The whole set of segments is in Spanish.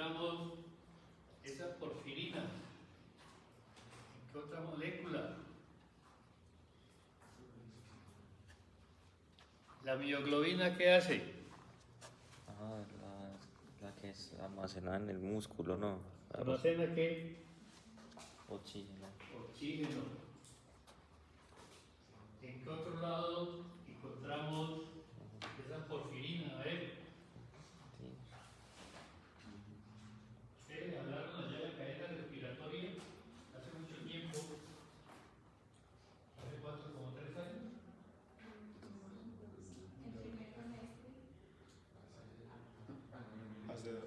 encontramos esa porfirina? ¿En qué otra molécula? ¿La mioglobina qué hace? Ah, la que es almacenada en el músculo, ¿no? ¿Almacena qué? Oxígeno. Oxígeno. ¿En qué otro lado encontramos esa porfirina? A ver. Sí. Ustedes hablaron allá de la cadena respiratoria hace mucho tiempo. ¿Hace cuánto? ¿Como 3 años? Hace 2.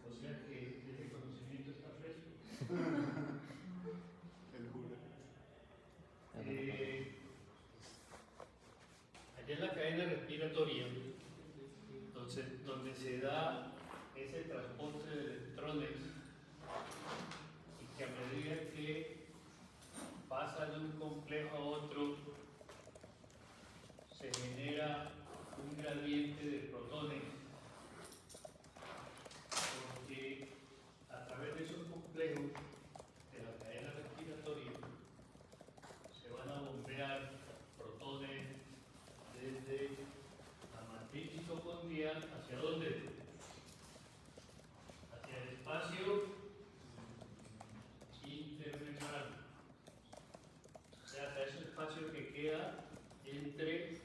O sea que ese conocimiento está fresco. El juro. Allá en la cadena respiratoria, entonces, donde se da ese transporte de electrones y que a medida que pasa de un complejo a otro, se genera un gradiente de protones, porque a través de esos complejos de la cadena respiratoria se van a bombear protones desde la matriz mitocondrial hacia dónde? Hacia el espacio intermembrano, o sea, hasta ese espacio que queda entre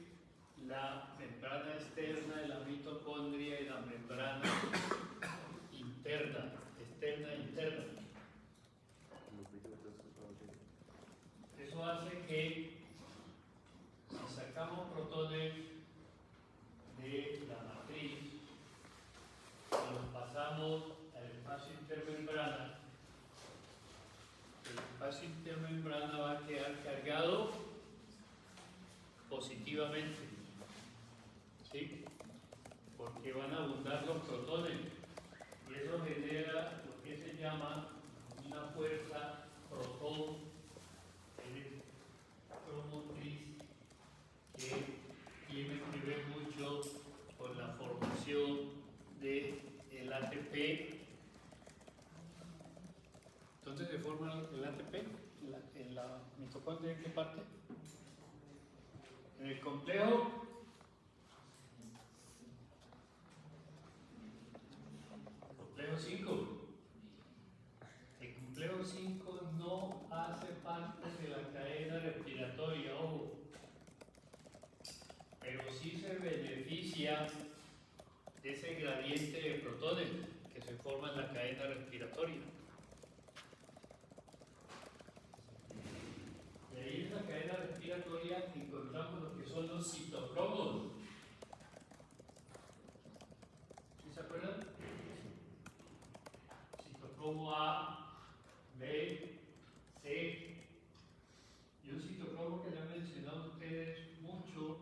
la membrana externa de la mitocondria y la membrana interna, externa e interna. Eso hace que si sacamos protones de la matriz y los pasamos al espacio intermembrana, el espacio intermembrana va a quedar cargado positivamente, ¿sí? Porque van a abundar los protones y eso genera lo que se llama una fuerza protón electromotriz que tiene que ver mucho con la formación del ATP. Entonces se forma el ATP en la mitocondria. ¿En qué parte? En el complejo complejo 5. El complejo 5 no hace parte de la cadena respiratoria, ojo, pero sí se beneficia de ese gradiente de protones que se forma en la cadena respiratoria. Y ahí en la cadena respiratoria encontramos lo que son los citocromos. ¿Sí se acuerdan? Citocromo A, B, C. Y un citocromo que le han mencionado a ustedes mucho,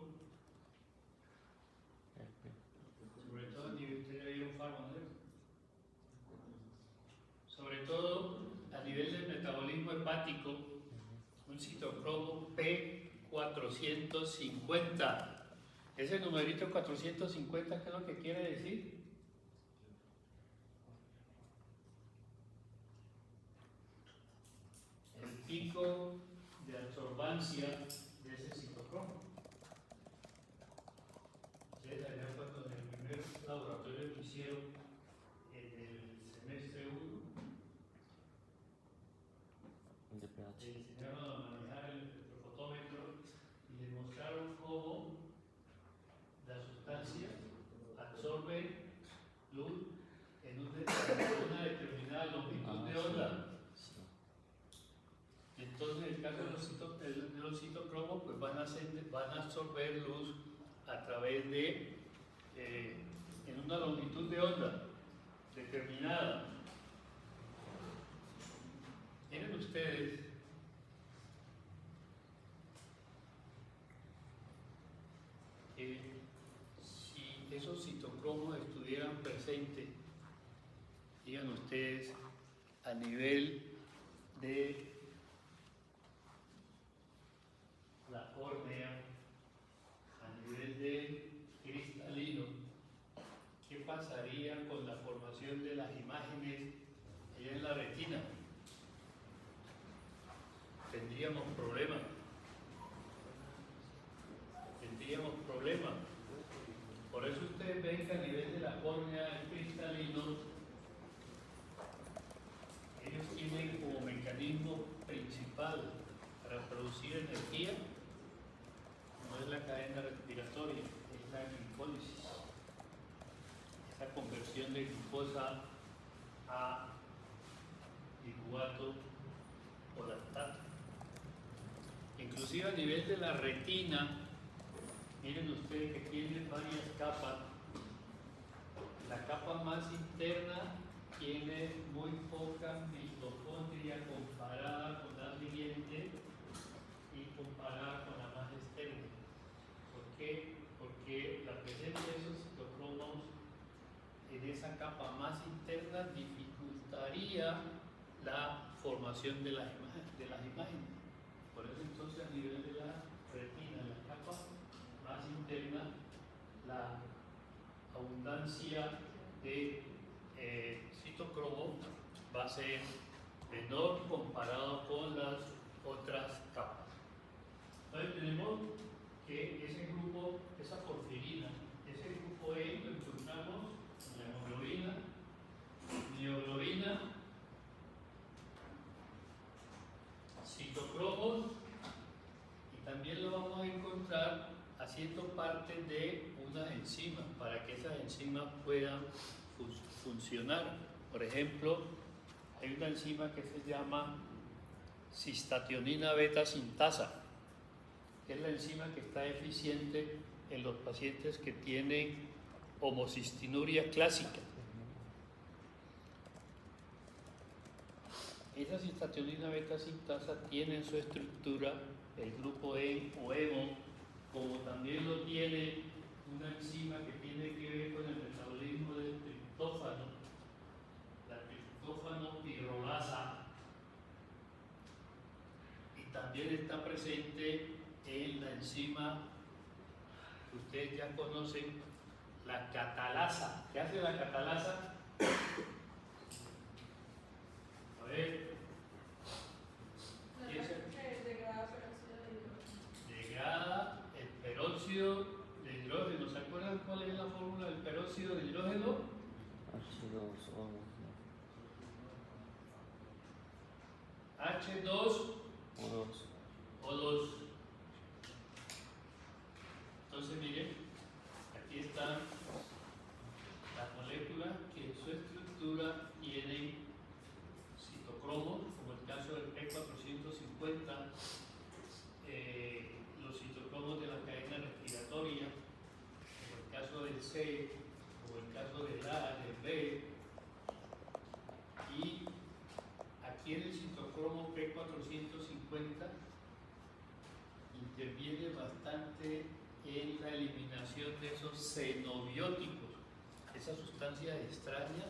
sobre todo a nivel, ustedes ya vieron Pharma, ¿no? Sobre todo a nivel del metabolismo hepático, un citocromo P450. Ese numerito 450, ¿qué es lo que quiere decir? El pico de absorbancia de ese citocromo. Ustedes allá cuando en el primer laboratorio que hicieron en el semestre 1, De pH. le enseñaron a manejar el espectrofotómetro y les mostraron cómo la sustancia absorbe luz en una determinada longitud de onda. Sí. Entonces, en el caso de los citocromos, pues van a absorber luz a través de, en una longitud de onda determinada. Miren ustedes, si esos citocromos estuvieran presentes, digan ustedes, a nivel de la córnea, a nivel de cristalino, ¿qué pasaría con la formación de las imágenes imágenes allá en la retina, tendríamos problemas. Por eso ustedes ven que a nivel de la córnea cristalino, ellos tienen como mecanismo principal para producir energía, no es la cadena respiratoria, es la glicólisis, esa conversión de glucosa a glucosato o lactato. Inclusive a nivel de la retina, miren ustedes que tiene varias capas. La capa más interna tiene muy poca mitocondria comparada con la siguiente y comparada con la más externa. ¿Por qué? Porque la presencia de esos citocromos en esa capa más interna dificultaría la formación de las imágenes. Por eso entonces a nivel de la retina, la capa más interna, la abundancia de citocromo va a ser menor comparado con las otras capas. Entonces tenemos que ese grupo, esa porfirina, ese grupo E lo encontramos en la hemoglobina, mioglobina, citocromos, y también lo vamos a encontrar haciendo parte de unas enzimas para que esas enzimas puedan funcionar. Por ejemplo, hay una enzima que se llama cistationina beta sintasa, que es la enzima que está eficiente en los pacientes que tienen homocistinuria clásica. Esa cistationina beta sintasa tiene en su estructura el grupo E o hemo, como también lo tiene una enzima que tiene que ver con el metabolismo del triptófano, la triptófano pirrolasa, y también está presente en la enzima que ustedes ya conocen, la catalasa. ¿Qué hace la catalasa? A ver. Degrada el peróxido de hidrógeno. ¿Se acuerdan cuál es la fórmula del peróxido de hidrógeno? H2O2. Entonces miren, aquí están las moléculas que en su estructura tienen citocromos, como el caso del P450, los citocromos de la cadena respiratoria, como el caso del C, como el caso del A, del B, y aquí en el citocromo P450 interviene bastante en la eliminación de esos xenobióticos, esas sustancias extrañas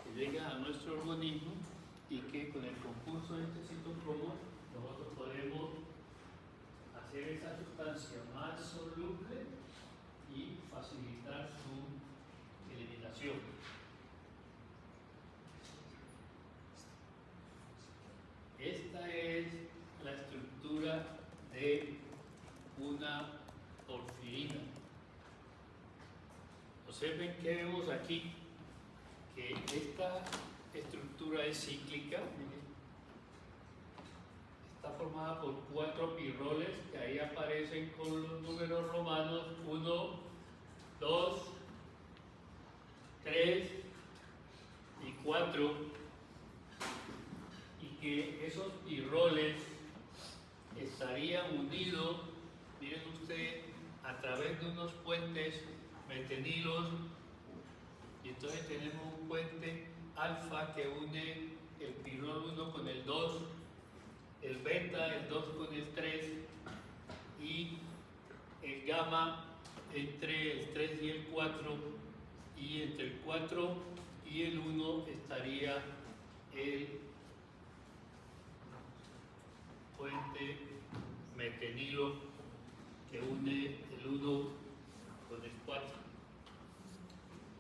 que llegan a nuestro organismo y que con el concurso de este citocromo nosotros podemos hacer esa sustancia más soluble y facilitar su eliminación. Esta es la estructura de una porfirina. Observen que vemos aquí, que esta estructura es cíclica. Está formada por 4 pirroles que ahí aparecen con los números romanos 1, 2, 3 y 4, y que esos pirroles estarían unidos, miren ustedes, a través de unos puentes metenilos, y entonces tenemos un puente alfa que une el pirrol 1 con el 2, el beta, el 2 con el 3, y el gamma entre el 3 y el 4, y entre el 4 y el 1 estaría el puente metenilo que une el 1 con el 4.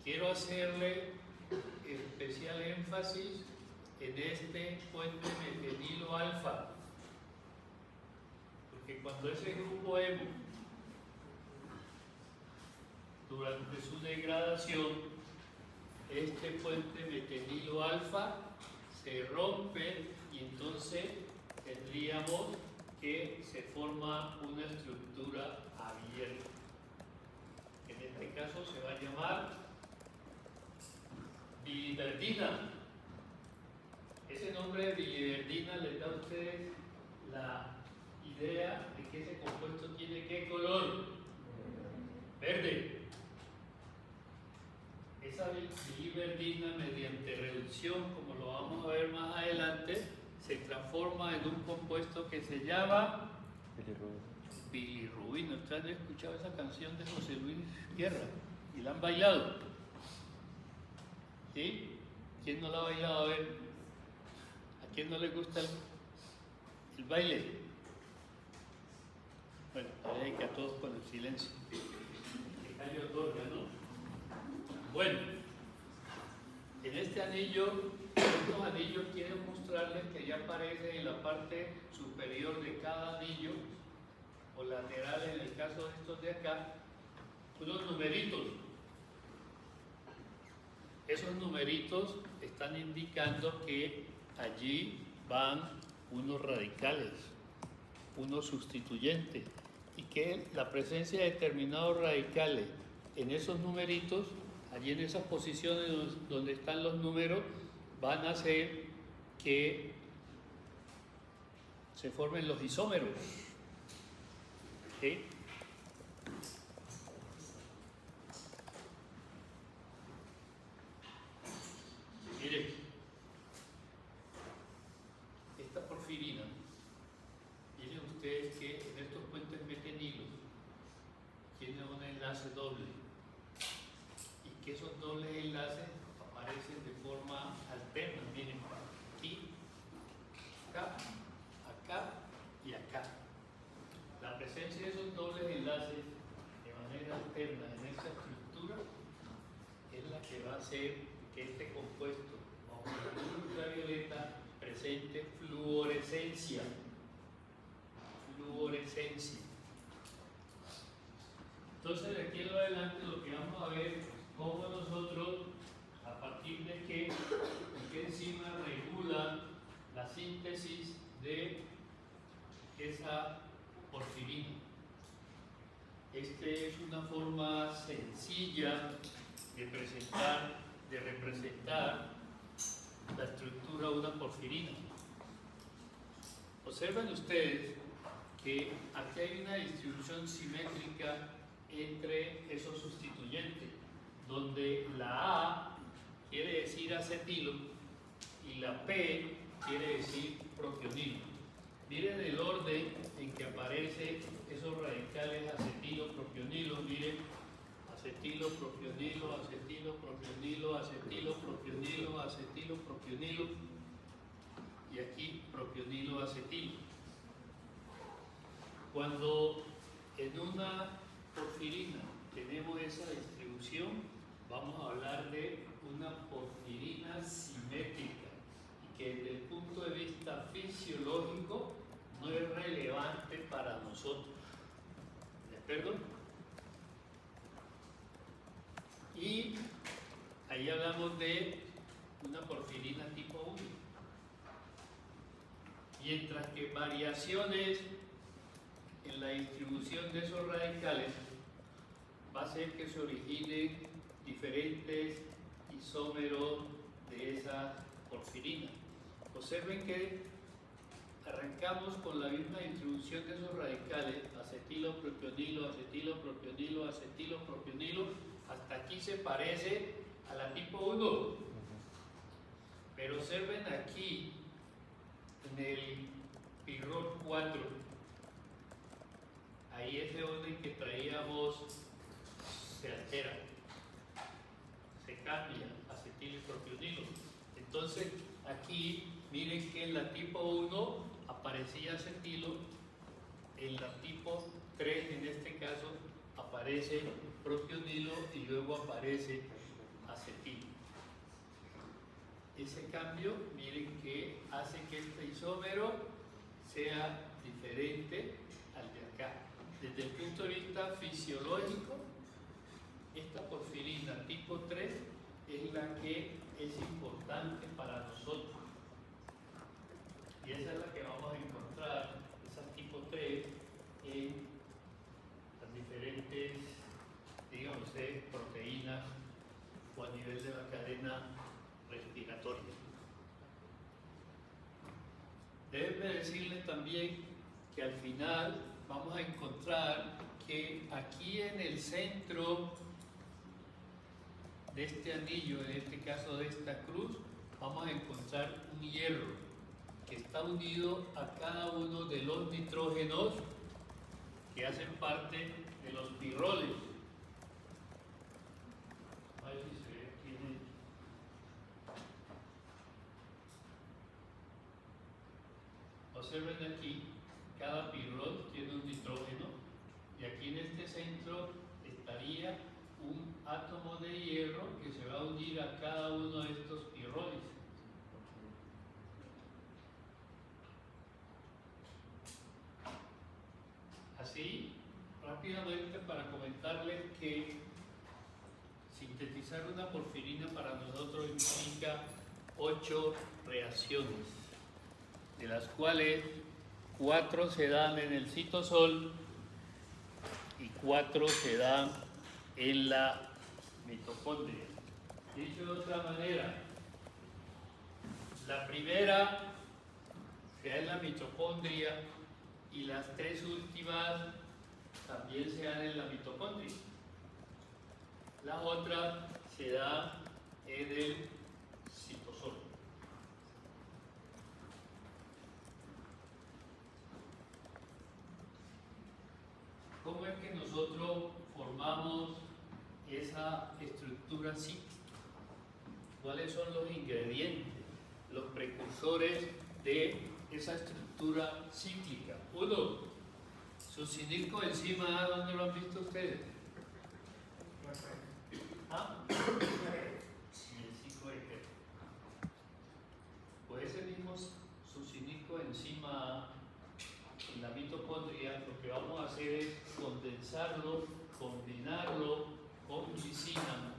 Quiero hacerle especial énfasis en este puente metenilo alfa, porque cuando ese grupo hemo, durante su degradación, este puente metenilo alfa se rompe y entonces tendríamos que se forma una estructura abierta. En este caso se va a llamar biliverdina. Ese nombre de biliverdina les da a ustedes la idea de que ese compuesto tiene ¿qué color? Verde. Esa biliverdina, mediante reducción, como lo vamos a ver más adelante, se transforma en un compuesto que se llama bilirrubina. ¿Ustedes han escuchado esa canción de José Luis Guerra? ¿Y la han bailado? ¿Sí? ¿Quién no la ha bailado? A ver, ¿a quién no le gusta el baile? Bueno, parece que a todos con el silencio. Que calle otorga, ¿no? Bueno, en este anillo, estos anillos quieren mostrarles que ya aparece en la parte superior de cada anillo, o lateral en el caso de estos de acá, unos numeritos. Esos numeritos están indicando que allí van unos radicales, unos sustituyentes, y que la presencia de determinados radicales en esos numeritos, allí en esas posiciones donde están los números, van a hacer que se formen los isómeros. ¿Sí? Miren, esta porfirina, miren ustedes que en estos puentes metenilos tiene un enlace doble y que esos dobles enlaces aparecen de forma alterna. Miren, aquí, acá, acá y acá. La presencia de esos dobles enlaces de manera alterna en esta estructura es la que va a hacer que este compuesto bajo la luz ultravioleta presente fluorescencia. Fluorescencia. Entonces, de aquí en adelante lo que vamos a ver es cómo nosotros, a partir de qué enzima regula la síntesis de esa porfirina. Esta es una forma sencilla de representar la estructura de una porfirina. Observen ustedes que aquí hay una distribución simétrica entre esos sustituyentes, donde la A quiere decir acetilo y la P quiere decir propionilo. Miren el orden en que aparecen esos radicales acetilo, propionilo. Miren, acetilo, propionilo, acetilo, propionilo, acetilo, propionilo, acetilo, propionilo, y aquí propionilo, acetilo. Cuando en una porfirina tenemos esa distribución, vamos a hablar de una porfirina simétrica, y que desde el punto de vista fisiológico no es relevante para nosotros. ¿De acuerdo? Y ahí hablamos de una porfirina tipo 1. Mientras que variaciones en la distribución de esos radicales va a hacer que se originen diferentes isómeros de esa porfirina. Observen que arrancamos con la misma distribución de esos radicales, acetilo, propionilo, acetilo, propionilo, acetilo, propionilo, hasta aquí se parece a la tipo 1. Pero observen aquí, en el pirrol 4, ahí ese orden que traíamos se altera, se cambia, acetilo y propionilo. Entonces, aquí miren que en la tipo 1 aparecía acetilo, en la tipo 3 en este caso aparece propionilo y luego aparece acetilo. Ese cambio, miren que hace que este isómero sea diferente al de acá. Desde el punto de vista fisiológico, esta porfirina tipo 3 es la que es importante para nosotros. Y esa es la que vamos a encontrar, esa tipo 3, en las diferentes, digamos, proteínas o a nivel de la cadena respiratoria. Déjenme decirles también que al final vamos a encontrar que aquí en el centro de este anillo, en este caso de esta cruz, vamos a encontrar un hierro que está unido a cada uno de los nitrógenos que hacen parte de los pirroles. A ver si se ve aquí en el... Observen aquí, cada pirrol tiene un nitrógeno y aquí en este centro estaría un átomo de hierro que se va a unir a cada uno de estos pirroles. Así, rápidamente para comentarles que sintetizar una porfirina para nosotros implica 8 reacciones, de las cuales 4 se dan en el citosol y 4 se dan en la mitocondria. Dicho de otra manera, la primera se da en la mitocondria y las 3 últimas también se dan en la mitocondria. La otra se da en el citosol. ¿Cómo es que nosotros formamos esa estructura cíclica? ¿Cuáles son los ingredientes, los precursores de esa estructura cíclica? Uno, succinilcoenzima A, ¿dónde lo han visto ustedes? ¿Ah? Sí, el 5-eje. Pues ese mismo succinilcoenzima A en la mitocondria, lo que vamos a hacer es condensarlo, combinarlo con glicina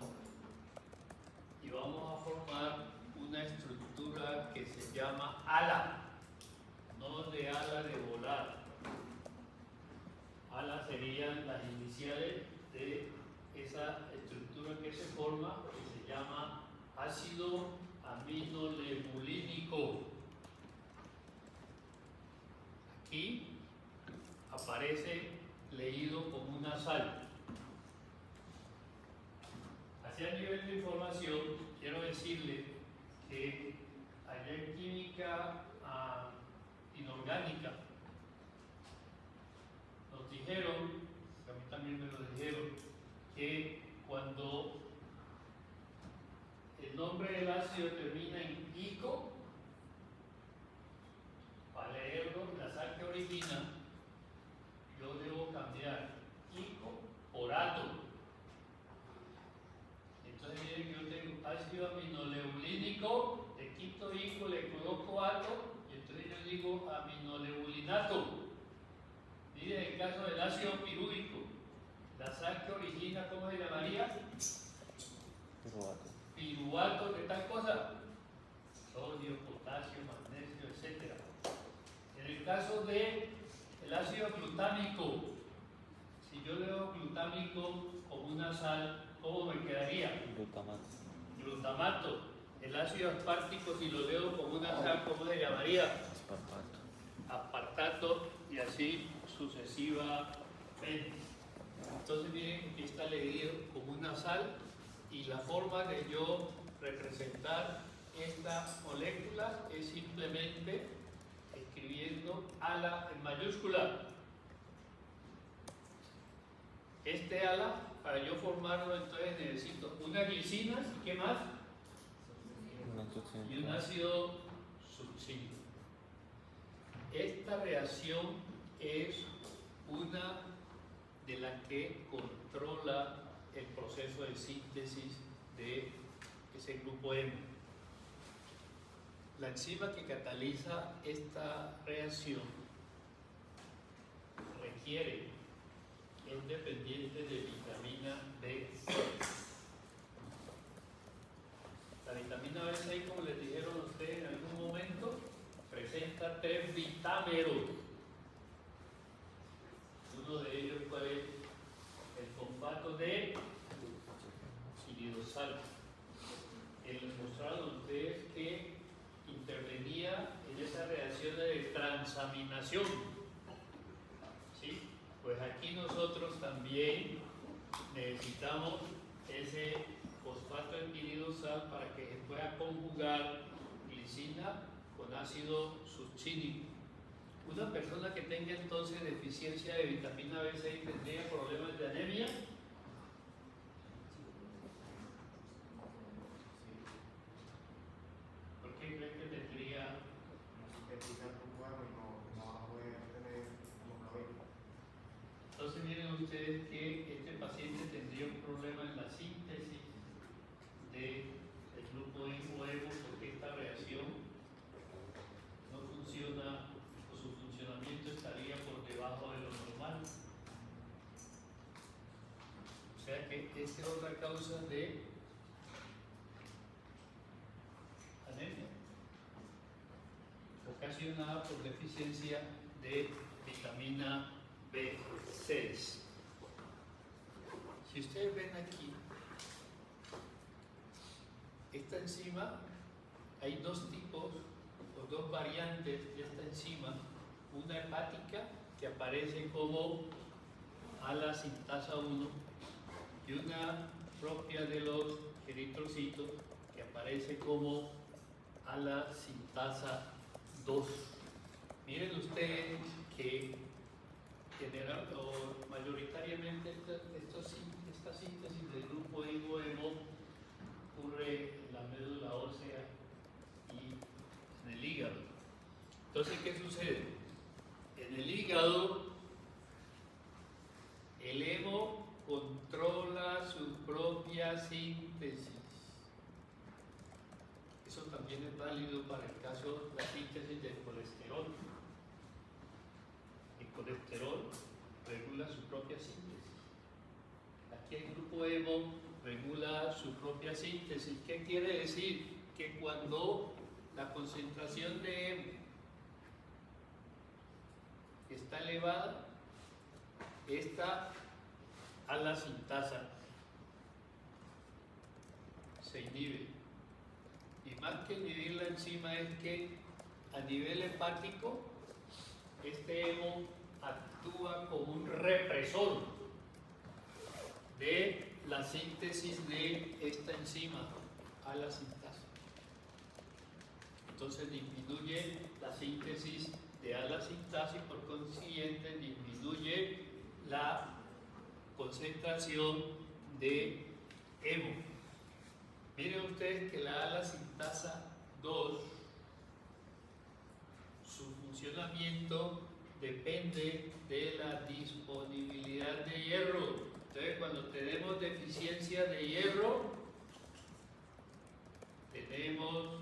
y vamos a formar una estructura que se llama ala, no de ala de volar. Ala serían las iniciales de esa estructura que se forma, que se llama ácido aminolebulínico. Aquí aparece leído como una sal. Así a nivel de información, quiero decirle que allá en química inorgánica nos dijeron, que a mí también me lo dijeron, que cuando el nombre del ácido termina en ico, para leerlo, la sal que origina, yo debo cambiar ico por ato. Entonces miren que yo tengo ácido aminolebulínico, le quito ico, le coloco ato, y entonces yo digo aminolebulinato. Miren el caso del ácido pirúvico, la sal que origina, ¿cómo se llamaría? Piruvato. Piruvato de tal cosa, sodio, potasio, magnesio, etc. En el caso del ácido glutámico, si yo leo glutámico como una sal, ¿cómo me quedaría? Glutamato. Glutamato. El ácido aspartico, si lo leo como una sal, ¿cómo se llamaría? Aspartato. Aspartato, y así sucesivamente. Entonces miren que está leído como una sal, y la forma de yo representar estas moléculas es simplemente escribiendo ala en mayúscula. Este ala, para yo formarlo, entonces necesito una glicina, ¿y qué más? Y un ácido succínico. Esta reacción es una de las que controla el proceso de síntesis de ese grupo M. La enzima que cataliza esta reacción requiere, es dependiente de vitamina B6. La vitamina B6, como les dijeron a ustedes en algún momento, presenta 3 vitámeros. Uno de ellos, ¿cuál es? El fosfato de piridosal. El mostraron a ustedes que intervenía en esas reacciones de transaminación. ¿Sí? Pues aquí nosotros también necesitamos ese fosfato de piridosal para que se pueda conjugar glicina con ácido succínico. Una persona que tenga entonces deficiencia de vitamina B6 tendría problemas de anemia. ¿Por qué creen que tendría? Entonces miren ustedes que este paciente tendría un problema en la síntesis del grupo Imo-Evo porque esta reacción no funciona o su funcionamiento estaría por debajo de lo normal. O sea que esta es otra causa de anemia ocasionada por deficiencia de vitamina B6. Si ustedes ven aquí, esta enzima, hay dos tipos o dos variantes de esta enzima, una hepática que aparece como ala-sintasa 1 y una propia de los eritrocitos que aparece como ala-sintasa 2. Miren ustedes que general o mayoritariamente esta síntesis del grupo Imo-Emo ocurre en la médula ósea y en el hígado. Entonces, ¿qué sucede? En el hígado, el hemo controla su propia síntesis. Eso también es válido para el caso de la síntesis del colesterol. El colesterol regula su propia síntesis. Aquí el grupo hemo regula su propia síntesis. ¿Qué quiere decir? Que cuando la concentración de hemo está elevada, esta ala-sintasa se inhibe. Y más que inhibir la enzima es que a nivel hepático este hemo actúa como un represor de la síntesis de esta enzima ala-sintasa. Entonces disminuye la síntesis de ala-sintasa y por consiguiente disminuye la concentración de hemo. Miren ustedes que la ala-sintasa 2, su funcionamiento depende de la disponibilidad de hierro. Entonces, cuando tenemos deficiencia de hierro, tenemos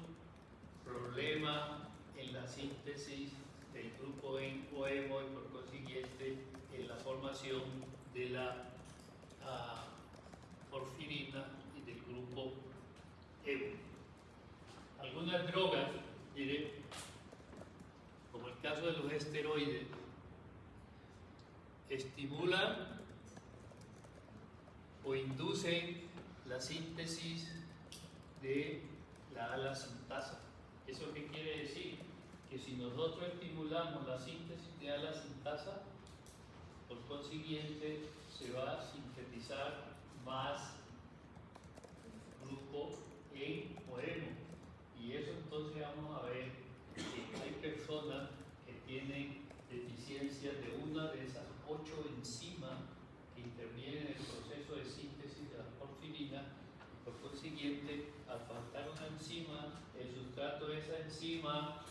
problema en la síntesis del grupo Imo y por consiguiente en la formación de la porfirina y del grupo Emo. Algunas drogas, diré, como el caso de los esteroides, estimulan o inducen la síntesis de la ala-sintasa. ¿Eso qué quiere decir? Que si nosotros estimulamos la síntesis de ala-sintasa, por consiguiente se va a sintetizar más grupo Emo. Y eso entonces vamos a ver que hay personas que tienen deficiencias de una de esas 8 enzimas que intervienen en el proceso de síntesis de la porfirina. Por consiguiente, al faltar una enzima, el sustrato de esa enzima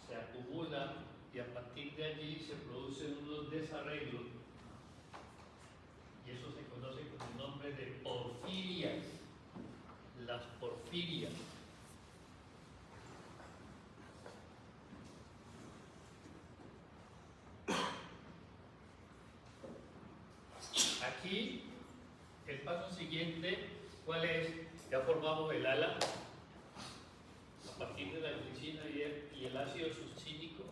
se acumula y a partir de allí se producen unos desarreglos y eso se conoce con el nombre de porfirias. Las porfirias. ¿Cuál es? Ya formamos el ala a partir de la glicina y el ácido succínico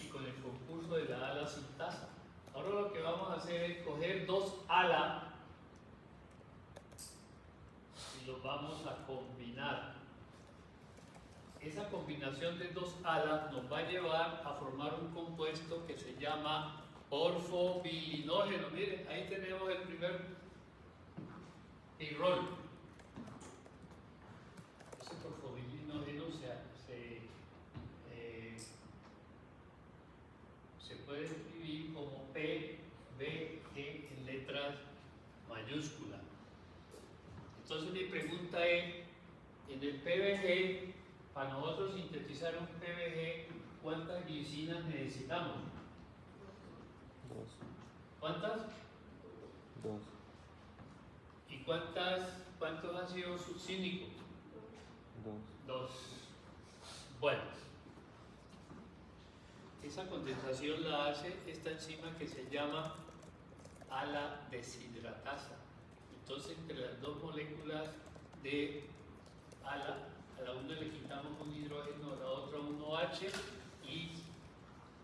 y con el concurso de la ala sintasa. Ahora lo que vamos a hacer es coger dos ala y los vamos a combinar. Esa combinación de dos alas nos va a llevar a formar un compuesto que se llama orfobilinógeno. Miren, ahí tenemos el primer pirrol. Ese orfobilinógeno se puede escribir como PBG en letras mayúsculas. Entonces mi pregunta es, en el PBG, para nosotros sintetizar un PBG, ¿cuántas glicinas necesitamos? 2. ¿Cuántas? 2. ¿Y cuántos ácidos succínicos? 2. 2. Bueno, esa condensación la hace esta enzima que se llama ala deshidratasa. Entonces, entre las dos moléculas de ala, a la una le quitamos un hidrógeno, a la otra un OH y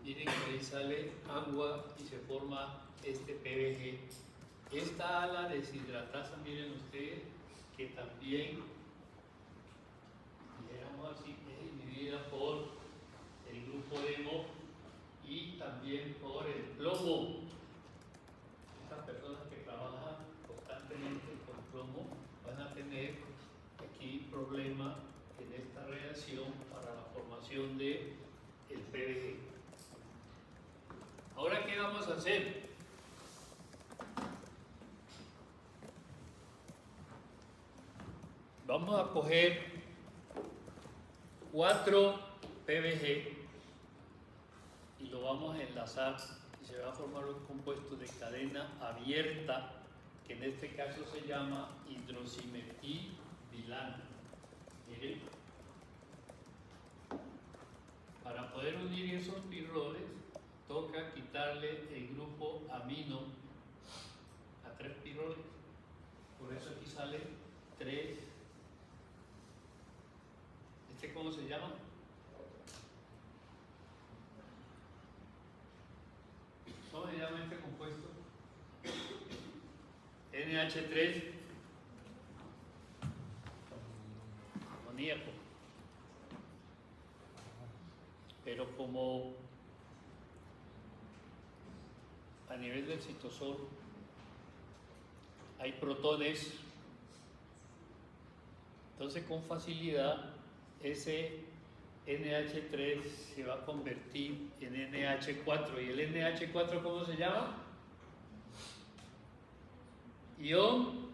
miren que ahí sale agua y se forma este PBG. Esta ala deshidratasa, miren ustedes, que también, dijéramos así, es inhibida por el grupo hemo y también por el plomo. Estas personas que trabajan constantemente con plomo van a tener aquí problema en esta reacción para la formación de el PBG. Ahora, ¿qué vamos a hacer? Vamos a coger 4 PBG y lo vamos a enlazar y se va a formar un compuesto de cadena abierta que en este caso se llama hidroximetilbilano. Miren, para poder unir esos pirroles toca quitarle el grupo amino a 3 pirroles. Por eso aquí sale 3. ¿Este cómo se llama? ¿Cómo se llama este compuesto? NH3 amoníaco. Pero como a nivel del citosol hay protones, entonces con facilidad ese NH3 se va a convertir en NH4. ¿Y el NH4 cómo se llama? Ion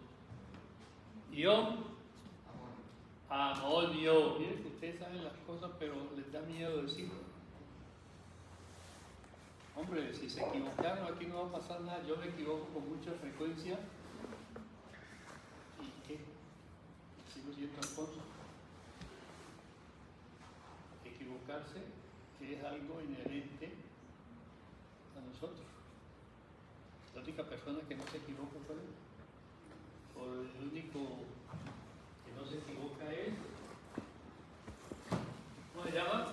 amonio. Miren que ustedes saben las cosas, pero les da miedo decirlo. Hombre, si se equivocaron aquí no va a pasar nada. Yo me equivoco con mucha frecuencia. ¿Y qué? Sigo siendo Alfonso. Equivocarse es algo inherente a nosotros. La única persona que no se equivoca fue él. O el único que no se equivoca es, ¿cómo se llama?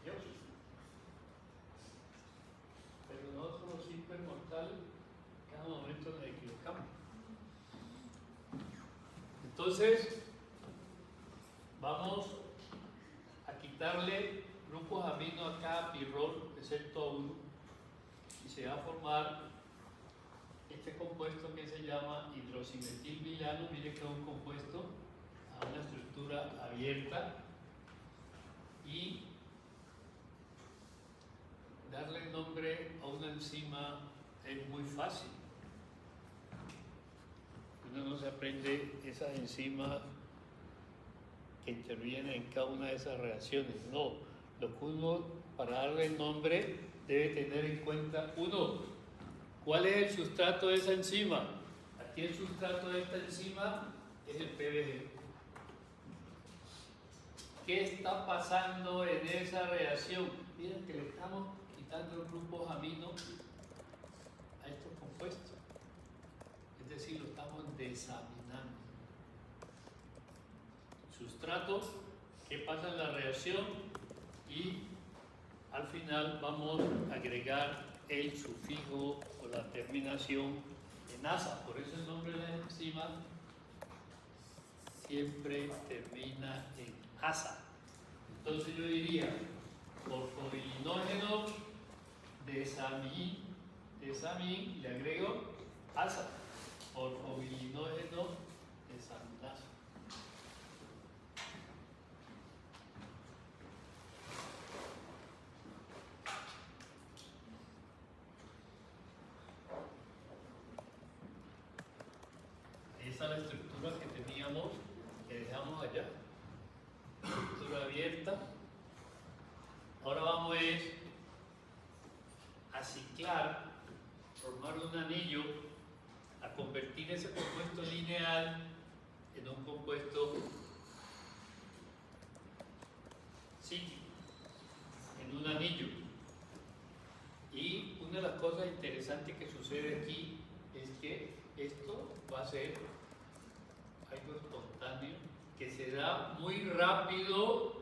Dios. Pero nosotros los simples mortales, cada momento nos equivocamos. Entonces, vamos a quitarle grupos amino a cada pirrol, excepto a uno, y se va a formar este compuesto que se llama hidroximetilbilano. Mire que es un compuesto a una estructura abierta, y darle nombre a una enzima es muy fácil. Uno no se aprende esas enzimas que intervienen en cada una de esas reacciones. No, lo que uno, para darle el nombre, debe tener en cuenta, uno, ¿cuál es el sustrato de esa enzima? Aquí el sustrato de esta enzima es el PBG. ¿Qué está pasando en esa reacción? Miren que le estamos quitando los grupos amino a estos compuestos. Es decir, lo estamos desaminando. Sustrato, qué pasa en la reacción y al final vamos a agregar el sufijo o la terminación en asa. Por eso el nombre de la enzima siempre termina en asa. Entonces yo diría porforinógeno desamin, le agrego asa, porforinógeno desaminasa. Esa es la estructura que teníamos, que dejamos allá. Estructura abierta. Ahora vamos a ciclar, formar un anillo, a convertir ese compuesto lineal en un compuesto cíclico, en un anillo. Y una de las cosas interesantes que sucede aquí es que esto va a ser algo espontáneo, que se da muy rápido.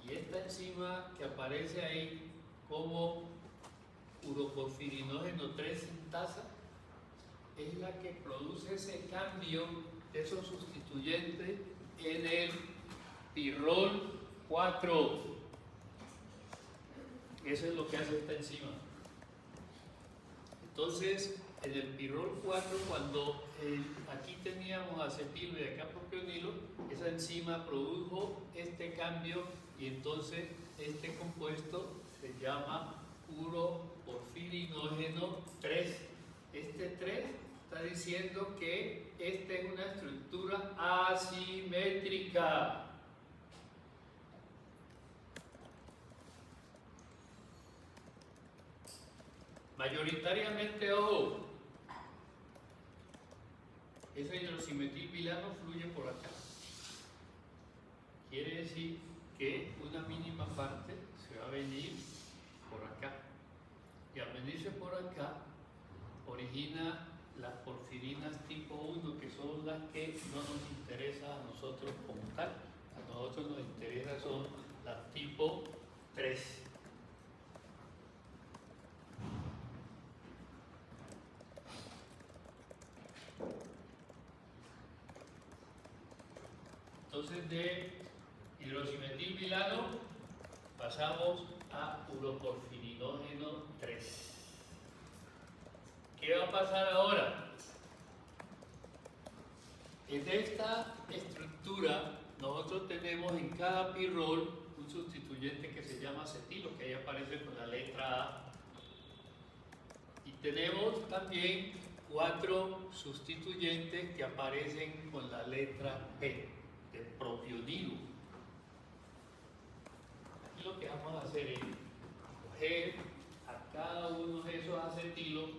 Y esta enzima que aparece ahí como uroporfirinógeno 3 sintasa es la que produce ese cambio de esos sustituyentes en el pirrol 4. Eso es lo que hace esta enzima. Entonces, en el pirrol 4, cuando aquí teníamos acetilo y acá propionilo, esa enzima produjo este cambio y entonces este compuesto se llama uroporfirinógeno 3. Este 3 está diciendo que esta es una estructura asimétrica. Mayoritariamente, ojo, ese hidroximetilbilano fluye por acá. Quiere decir que una mínima parte se va a venir por acá. Y al venirse por acá, origina las porfirinas tipo 1, que son las que no nos interesa a nosotros como tal. A nosotros nos interesa son las tipo 3. Entonces de hidroximetilbilano pasamos a uroporfirinógeno 3. ¿Qué va a pasar ahora? En esta estructura nosotros tenemos en cada pirrol un sustituyente que se llama acetilo, que ahí aparece con la letra A. Y tenemos también 4 sustituyentes que aparecen con la letra P, de propionilo. Aquí lo que vamos a hacer es coger a cada uno de esos acetilos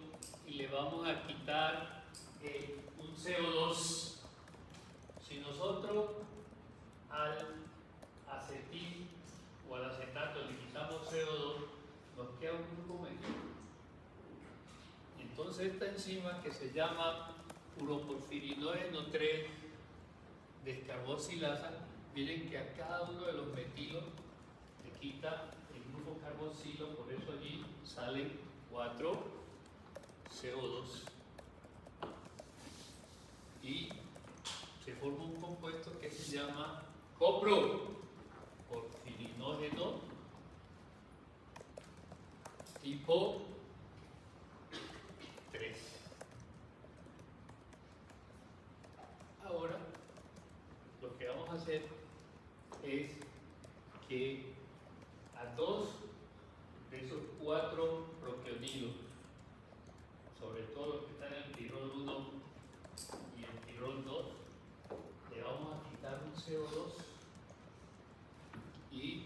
y le vamos a quitar un CO2. Si nosotros al acetil o al acetato le quitamos CO2, nos queda un grupo medio. Entonces esta enzima que se llama uroporfirinógeno 3 descarboxilasa, miren que a cada uno de los metilos le quita el grupo carboxilo, por eso allí salen 4 CO2 y se forma un compuesto que se llama coproporfirinógeno tipo 3. Ahora lo que vamos a hacer es que a 2 de esos 4 propionilos, sobre todo los que están en el pirrol 1 y el pirrol 2, le vamos a quitar un CO2 y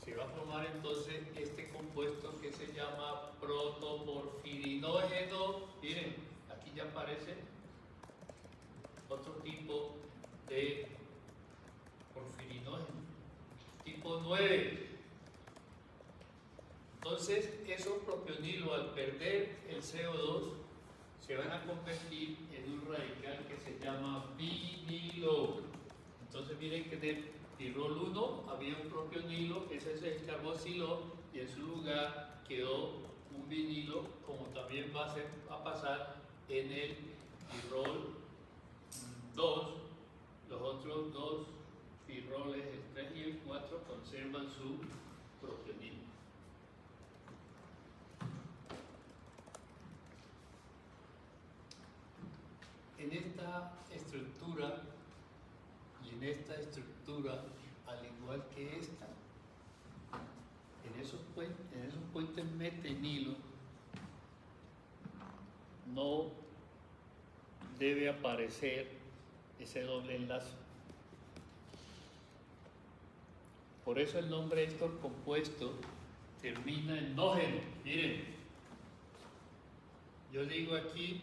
se va a formar entonces este compuesto que se llama protoporfirinógeno. Miren, aquí ya aparece otro tipo de porfirinógeno, tipo 9. Entonces Entonces, esos propionilos, al perder el CO2, se van a convertir en un radical que se llama vinilo. Entonces, miren que en el pirrol 1 había un propionilo, ese se descarboxiló y en su lugar quedó un vinilo, como también va a pasar en el pirrol 2. Los otros dos pirroles, el 3 y el 4, conservan su propionilo. En esta estructura y en esta estructura, al igual que esta, en esos puentes metenilo no debe aparecer ese doble enlace. Por eso el nombre de estos compuestos termina en nógeno. Miren, yo digo aquí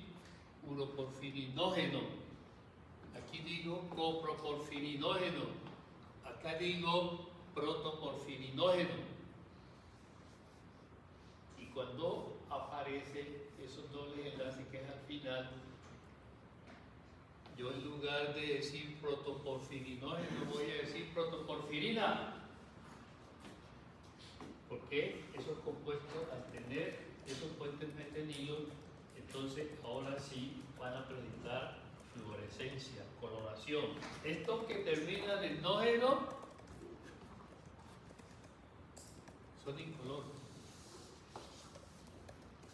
uroporfirinógeno, aquí digo coproporfirinógeno, acá digo protoporfirinógeno. Y cuando aparecen esos dobles enlaces que es al final, yo en lugar de decir protoporfirinógeno voy a decir protoporfirina. Porque esos compuestos, al tener esos puentes metenilos, entonces ahora sí van a presentar fluorescencia, coloración. Estos que terminan en nógeno son incoloros.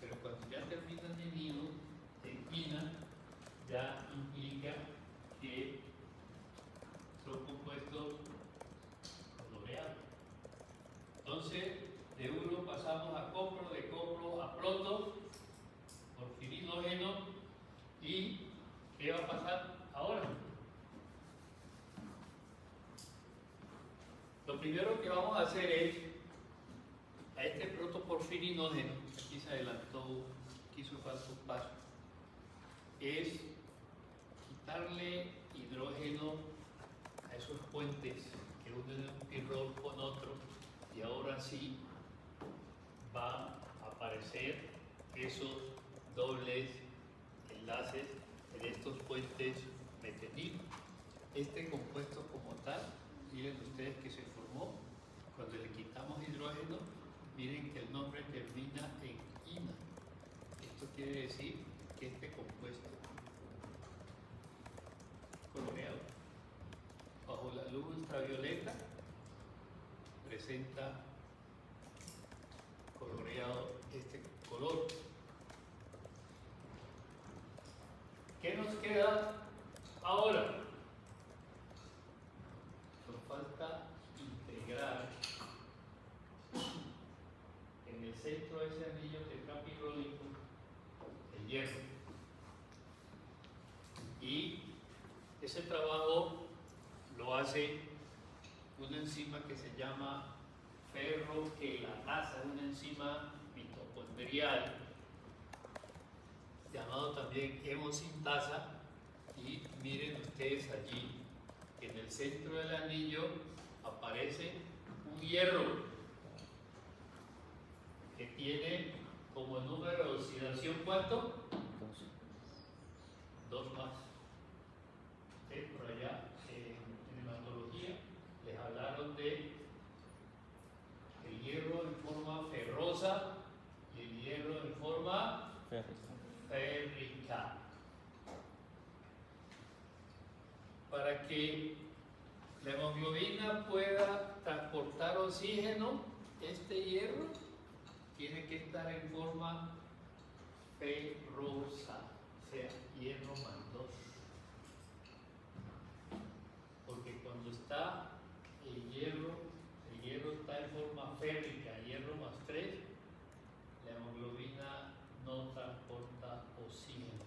Pero cuando ya terminan en hino, en ina, ya implica que son compuestos coloreados. Entonces, de uno pasamos a copro, de copro a proto, porfirinógeno, y ¿qué va a pasar ahora? Lo primero que vamos a hacer es, a este protoporfirinógeno, aquí se adelantó, quiso falta un paso, es quitarle hidrógeno a esos puentes que unen un pirrol con otro, y ahora sí va a aparecer esos dobles enlaces en estos puentes metenilos. Este compuesto como tal, miren ustedes que se formó cuando le quitamos hidrógeno, miren que el nombre termina en ina. Esto quiere decir que este compuesto coloreado bajo la luz ultravioleta presenta coloreado este color. ¿Qué nos queda ahora? Nos falta integrar en el centro de ese anillo tetrapirrólico el hierro. Y ese trabajo lo hace una enzima que se llama ferroquelatasa, una enzima mitocondrial, llamado también hemosintasa, y miren ustedes allí, en el centro del anillo aparece un hierro que tiene como número de oxidación, ¿cuánto? 2 más. Por allá en hematología les hablaron de el hierro en forma ferrosa y el hierro en forma férrica. Para que la hemoglobina pueda transportar oxígeno, este hierro tiene que estar en forma ferrosa, o sea, hierro más 2. Porque cuando está el hierro está en forma férrica, hierro más 3, la hemoglobina no transporta oxígeno.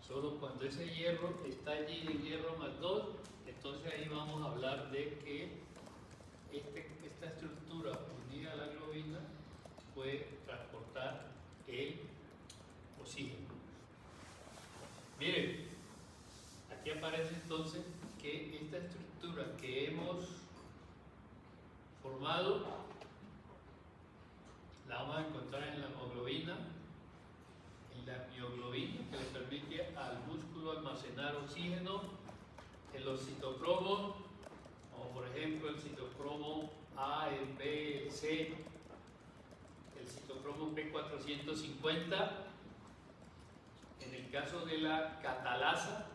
Solo cuando ese hierro está allí en hierro más 2, entonces ahí vamos a hablar de que esta estructura unida a la globina puede transportar el oxígeno. Miren, aquí aparece entonces que esta estructura que hemos formado la vamos a encontrar en la hemoglobina, en la mioglobina, que le permite al músculo almacenar oxígeno, en los citocromos, como por ejemplo el citocromo A, el B, el C, el citocromo P450. En el caso de la catalasa,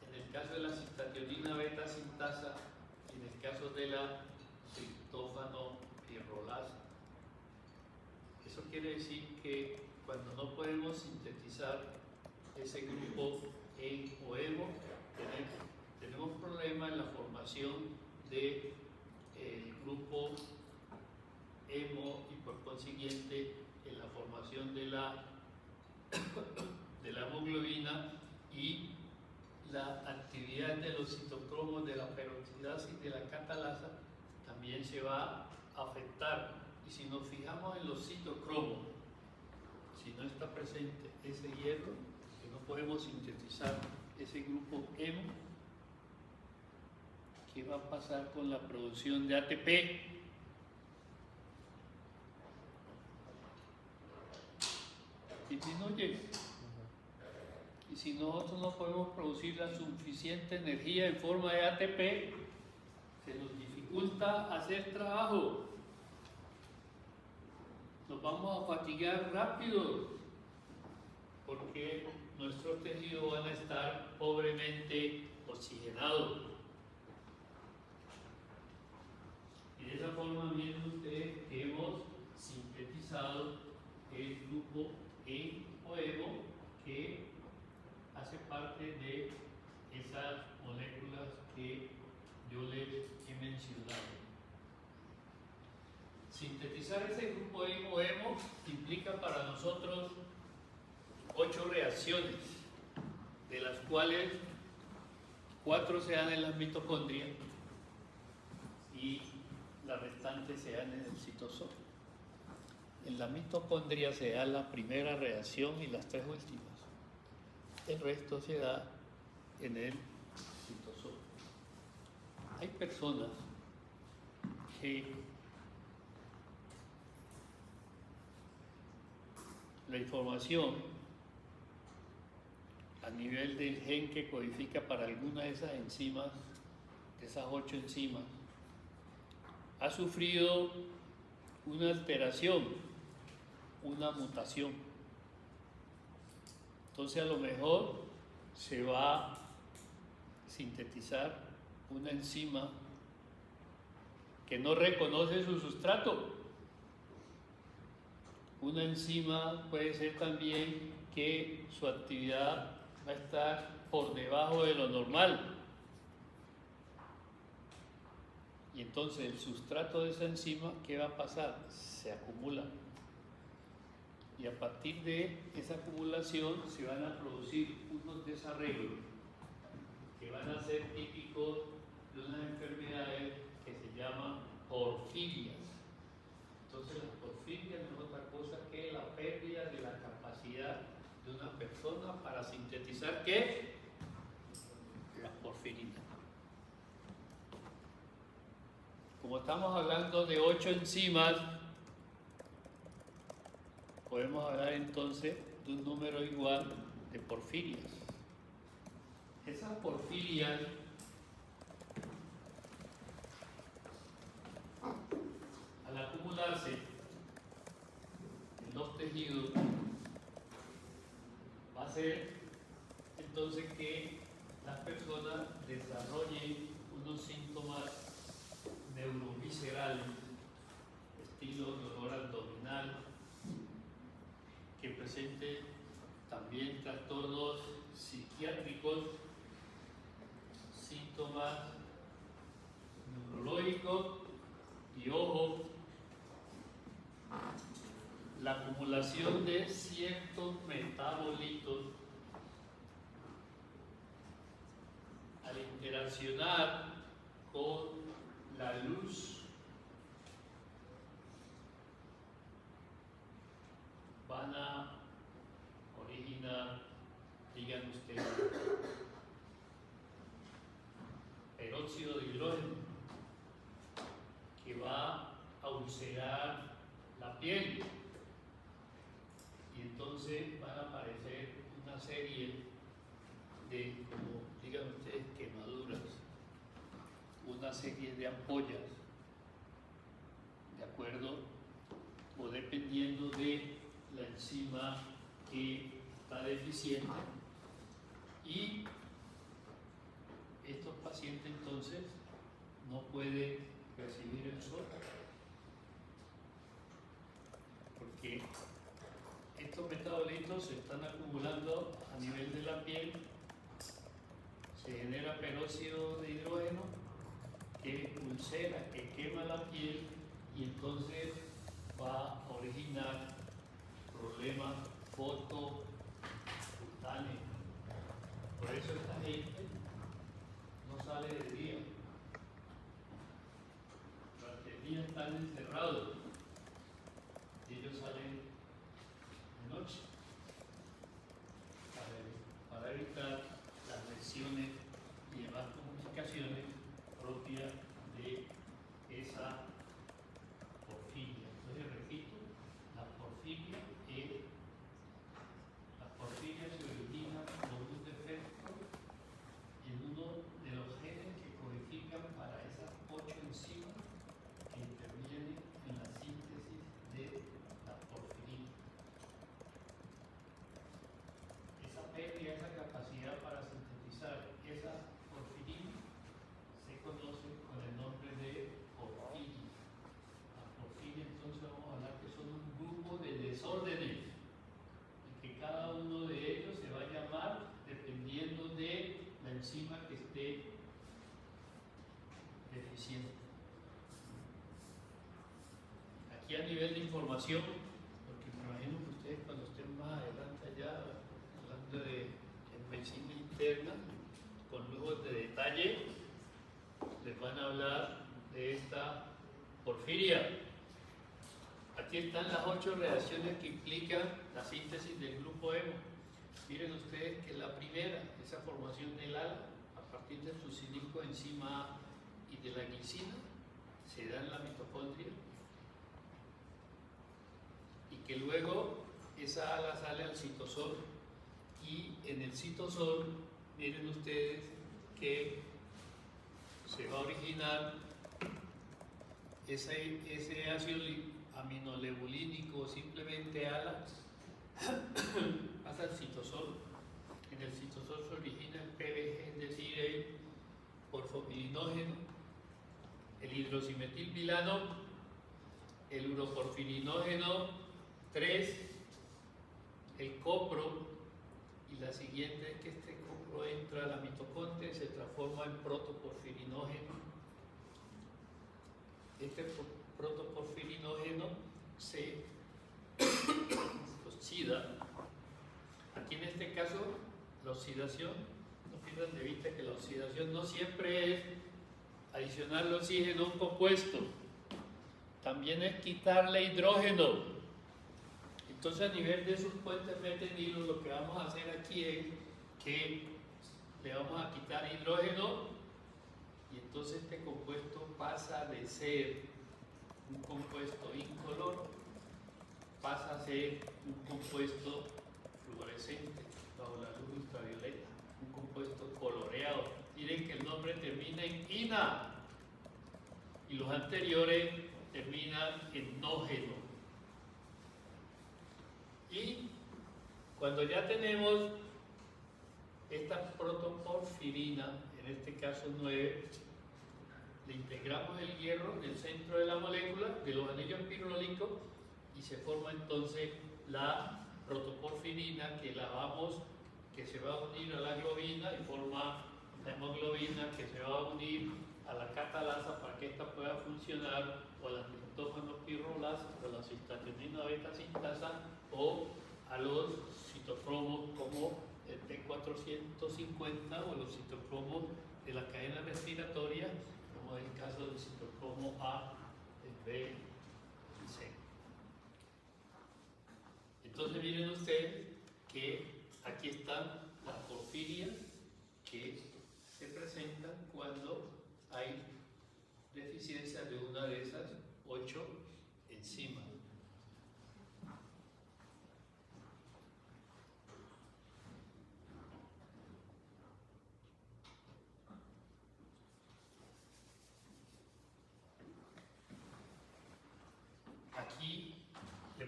en el caso de la cistationina beta sintasa, y en el caso de la triptófano pirrolasa. Eso quiere decir que cuando no podemos sintetizar ese grupo en o hemo, tenemos problemas en la formación del grupo hemo y por consiguiente en la formación de la hemoglobina, y la actividad de los citocromos de la peroxidasa y de la catalasa también se va a afectar. Y si nos fijamos en los citocromos, si no está presente ese hierro, que no podemos sintetizar ese grupo hemo, ¿qué va a pasar con la producción de ATP? Disminuye. Y si nosotros no podemos producir la suficiente energía en forma de ATP, se nos dificulta hacer trabajo. Nos vamos a fatigar rápido porque nuestros tejidos van a estar pobremente oxigenados. Y de esa forma miren ustedes que hemos sintetizado el grupo E o hemo, que hace parte de esas moléculas que yo les he mencionado. Sintetizar ese grupo hemo implica para nosotros 8 reacciones, de las cuales 4 se dan en las mitocondrias y las restantes se dan en el citosol. En la mitocondria se da la primera reacción y las 3 últimas. El resto se da en el citosol. Hay personas que la información a nivel del gen que codifica para alguna de esas enzimas, de esas 8 enzimas, ha sufrido una alteración, una mutación. Entonces a lo mejor se va a sintetizar una enzima que no reconoce su sustrato. Una enzima puede ser también que su actividad va a estar por debajo de lo normal. Y entonces el sustrato de esa enzima, ¿qué va a pasar? Se acumula. Y a partir de esa acumulación se van a producir unos desarreglos que van a ser típicos de unas enfermedades que se llaman porfirias. Entonces las porfirias no es otra cosa que la pérdida de la capacidad de una persona para sintetizar ¿qué? Las porfirinas. Como estamos hablando de 8 enzimas, podemos hablar entonces de un número igual de porfirias. Esas porfirias al acumularse en los tejidos va a hacer entonces que las personas desarrollen unos síntomas neuroviscerales, estilo dolor abdominal, que presente también trastornos psiquiátricos, síntomas neurológicos y ojo, la acumulación de ciertos metabolitos al interaccionar con la luz van a originar, digan ustedes, peróxido de hidrógeno, que va a ulcerar la piel. serie de, como digan ustedes, quemaduras, una serie de ampollas, ¿de acuerdo? O dependiendo de la enzima que está deficiente. Y estos pacientes entonces no pueden recibir el sol porque estos metabolitos se están acumulando a nivel de la piel, se genera peróxido de hidrógeno que ulcera, que quema la piel y entonces va a originar problemas fotocutáneos. Por eso esta gente no sale de día. Durante el día están encerrados y ellos salen de noche para evitar las lesiones y demás complicaciones propias de esa porfiria. Entonces repito, la porfiria se origina por un defecto en uno de los genes que codifican para esas 8 enzimas que intervienen en la síntesis de la porfirina. Esa pérdida, esa capacidad para sintetizar esa porfirina se conoce con el nombre de porfiria. La porfiria, entonces vamos a hablar que son un grupo de desórdenes y que cada uno de ellos se va a llamar dependiendo de la enzima que esté deficiente. Aquí a nivel de información, porque me imagino que ustedes cuando estén más adelante allá, hablando de medicina interna, con lujos de detalle, les van a hablar de esta porfiria. Aquí están las 8 reacciones que implican la síntesis del grupo hemo. Miren ustedes que la primera, esa formación del ALA, a partir del sucínico enzima A y de la glicina, se da en la mitocondria y que luego esa ALA sale al citosol y en el citosol, miren ustedes que se va a originar ese ácido aminolebulínico, simplemente ALA, pasa al citosol. En el citosol se origina el PBG, es decir, el porfopilinógeno, el hidroximetilbilano, el uroporfirinógeno 3, el copro, y la siguiente es que este copro entra a la mitocondria y se transforma en protoporfirinógeno. Este protoporfirinógeno se oxida. Aquí en este caso, la oxidación, no pierdan de vista que la oxidación no siempre es adicionarle oxígeno a un compuesto, también es quitarle hidrógeno. Entonces a nivel de sus puentes metenilo, lo que vamos a hacer aquí es que le vamos a quitar hidrógeno y entonces este compuesto pasa de ser un compuesto incoloro, pasa a ser un compuesto fluorescente bajo la luz ultravioleta, un compuesto coloreado. Miren que el nombre termina en ina y los anteriores terminan en nógeno. Y cuando ya tenemos esta protoporfirina, en este caso 9, le integramos el hierro en el centro de la molécula, de los anillos pirrólicos, y se forma entonces la protoporfirina que se va a unir a la globina y forma la hemoglobina que se va a unir a la catalasa para que ésta pueda funcionar, o a la triptófano pirrolasa, o a la cistationina beta sintasa, o a los citocromos como el T450 o los citocromos de la cadena respiratoria, como es el caso del citocromo A, el B y C. Entonces miren ustedes que aquí están las porfirias que se presentan cuando hay deficiencia de una de esas 8 enzimas.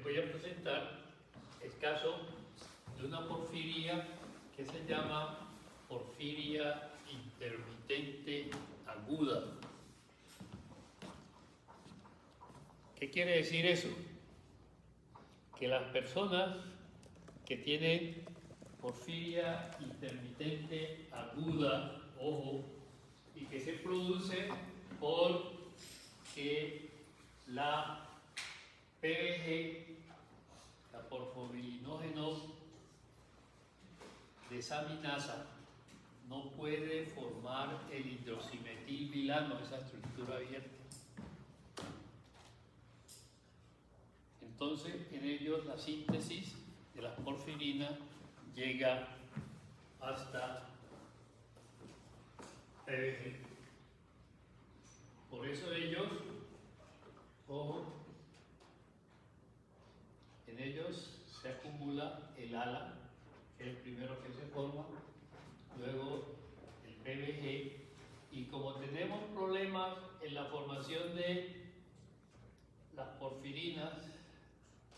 les voy a presentar el caso de una porfiria que se llama porfiria intermitente aguda. ¿Qué quiere decir eso? Que las personas que tienen porfiria intermitente aguda, ojo, y que se produce por que la PBG, la porfobirinógeno desaminasa, no puede formar el hidroximetilbilano, esa estructura abierta. Entonces, en ellos la síntesis de la porfirina llega hasta PBG. Por eso ellos, ojo, en ellos se acumula el ALA, que es el primero que se forma, luego el PBG, y como tenemos problemas en la formación de las porfirinas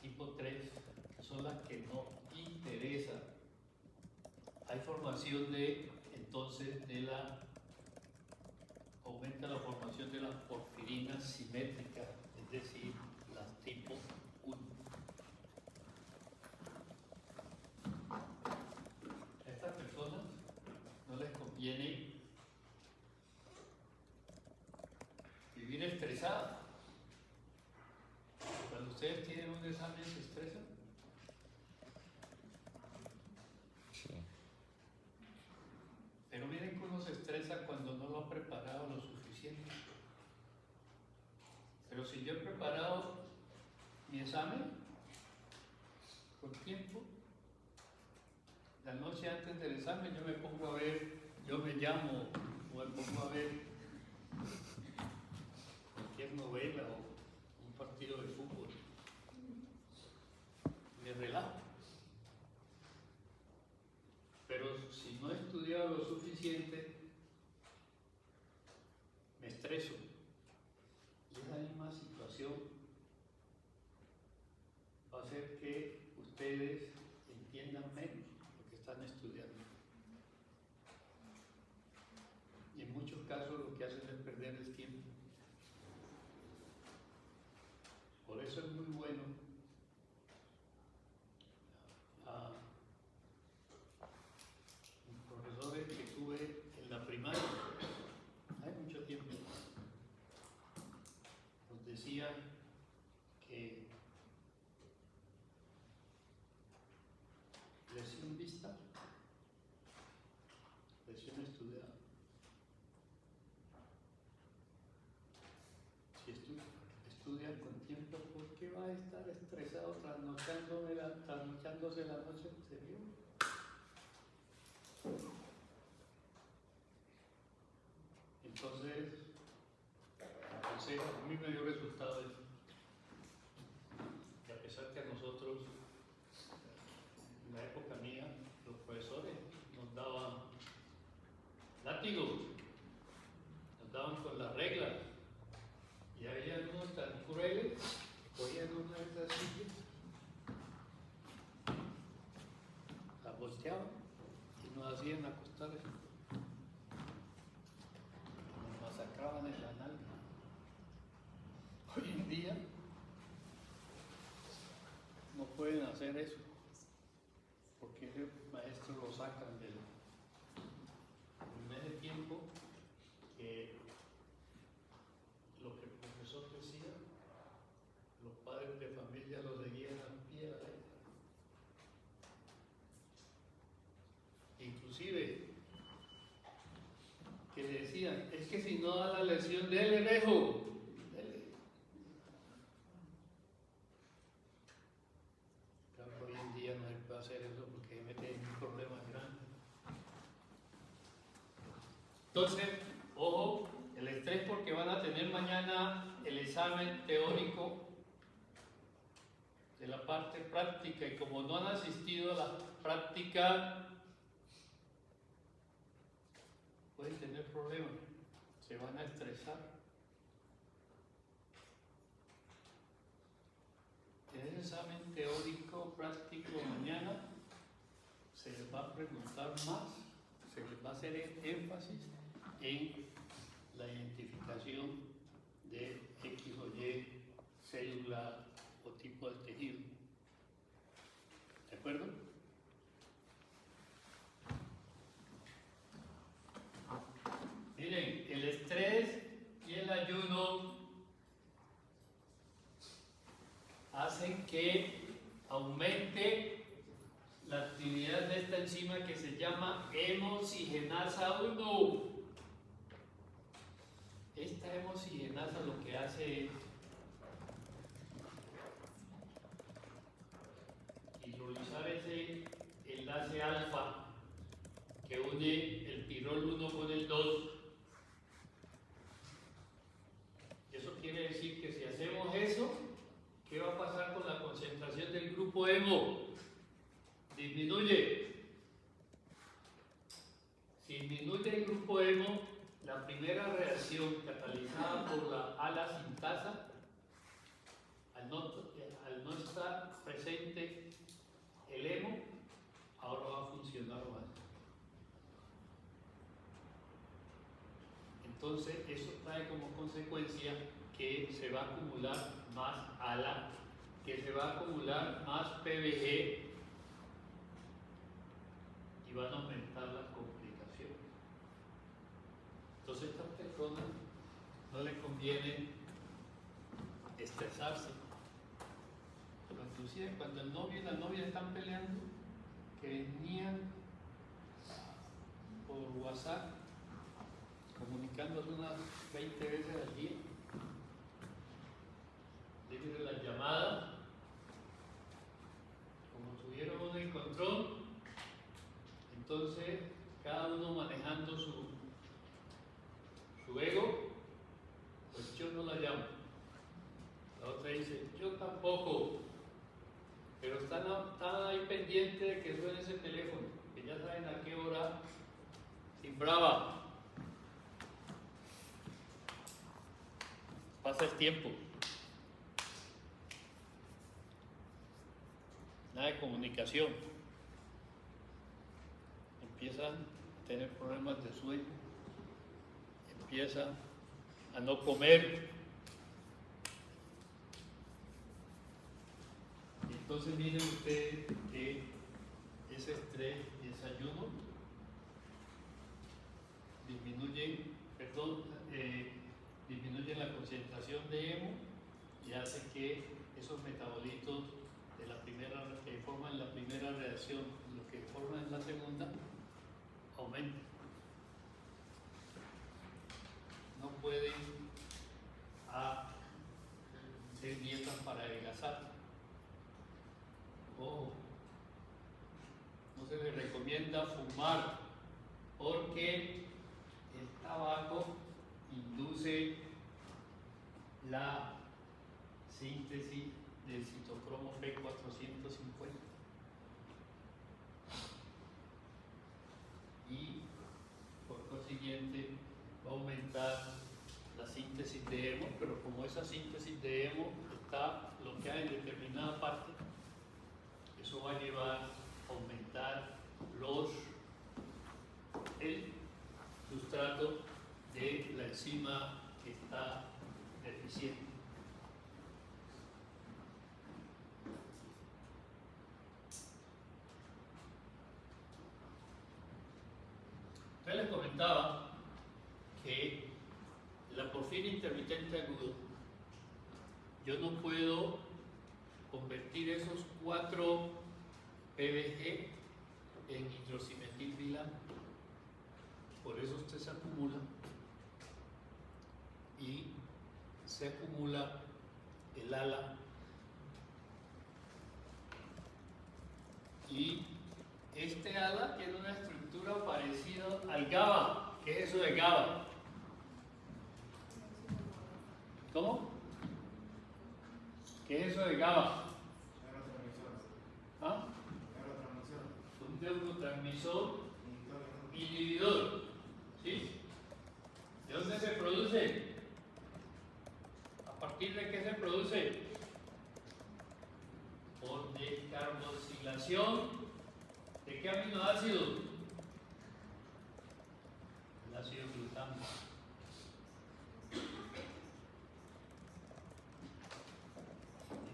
tipo 3, que son las que no interesan, hay formación de, entonces, de la, aumenta la formación de las porfirinas simétricas, es decir, las tipo 1. A estas personas no les conviene vivir estresadas. Cuando ustedes tienen un examen, ¿se estresan? Sí. Pero miren que uno se estresa cuando no lo ha preparado lo suficiente. Pero si yo he preparado mi examen con tiempo, la noche antes del examen yo me pongo a ver, yo me llamo o me pongo a ver cualquier novela o un partido de fútbol. Me relajo. Pero si no he estudiado lo suficiente, me estreso. Y esa misma situación va a hacer que ustedes entiendan menos lo que están estudiando. Y en muchos casos lo que hacen es perder el tiempo. Por eso es muy bueno los profesores que tuve en la primaria, hace mucho tiempo, nos decían que lesión vista, lesión estudiada. Si estudian con tiempo, ¿por qué va a estar estresado trasnochándose la noche anterior? Entonces, aconsejo, a mí me dio resultado eso. Y a pesar que a nosotros, en la época mía, los profesores nos daban látigos, nos daban con las reglas, y había algunos tan crueles que cogían una de esas sillas, la volteaban y nos hacían acostar, nos masacraban en la nalga. Hoy en día no pueden hacer eso, porque el maestro lo sacan del mes de tiempo que lo que el profesor decía, los padres de familia lo seguían al pie de la letra. Inclusive, que le decían, es que si no da la lección, dele dejo. Dele. Claro que hoy en día no se puede hacer eso porque mete en un problema grande. Entonces, ojo, el estrés porque van a tener mañana el examen teórico de la parte práctica y como no han asistido a la práctica, pueden tener problemas, se van a estresar. En ese examen teórico práctico mañana, se les va a preguntar más, se les va a hacer énfasis en la identificación de X o Y célula o tipo de tejido. ¿De acuerdo? Miren, el estrés y el ayuno hacen que aumente la actividad de esta enzima que se llama hemosigenasa 1. Esta hemosigenasa lo que hace es hidrolizar ese enlace alfa que une el pirol 1 con el 2. Eso quiere decir que si hacemos eso, ¿qué va a pasar con la concentración del grupo hemo? Disminuye. Si disminuye el grupo hemo, la primera reacción catalizada por la ala sintasa, al no estar presente el hemo, ahora va a funcionar mal. Entonces, eso trae como consecuencia que se va a acumular más ALA, que se va a acumular más PBG y van a aumentar las complicaciones. Entonces, a estas personas no les conviene estresarse. Inclusive cuando el novio y la novia están peleando, que venían por WhatsApp comunicándose unas 20 veces al día, déjenle las llamadas, como tuvieron un encontrón, entonces cada uno manejando su ego, pues yo no la llamo, la otra dice yo tampoco, pero están ahí pendientes de que suene ese teléfono, que ya saben a qué hora, sin brava, pasa el tiempo. Nada de comunicación. Empiezan a tener problemas de sueño. Empiezan a no comer. Entonces miren ustedes que ese estrés y ese ayuno disminuyen la concentración de hemo y hace que esos metabolitos de la primera, que forman la primera reacción, lo que forman en la segunda, aumenten. No pueden hacer dietas para adelgazar. Ojo, no se les recomienda fumar porque el tabaco induce la síntesis del citocromo P450 y por consiguiente va a aumentar la síntesis de hemo, pero como esa síntesis de hemo está bloqueada en determinada parte, eso va a llevar a aumentar el sustrato de la enzima que está deficiente. Yo les comentaba que la porfiria intermitente aguda, yo no puedo convertir esos 4 PBG en hidroximetilbilano. Por eso usted se acumula y se acumula el ALA y este ALA tiene una estructura parecida al GABA. ¿Qué es eso de GABA? ¿Cómo? ¿Qué es eso de GABA? ¿Ah? Un neurotransmisor inhibidor. ¿Sí? ¿De dónde se produce? ¿A partir de qué se produce? ácido glutámico.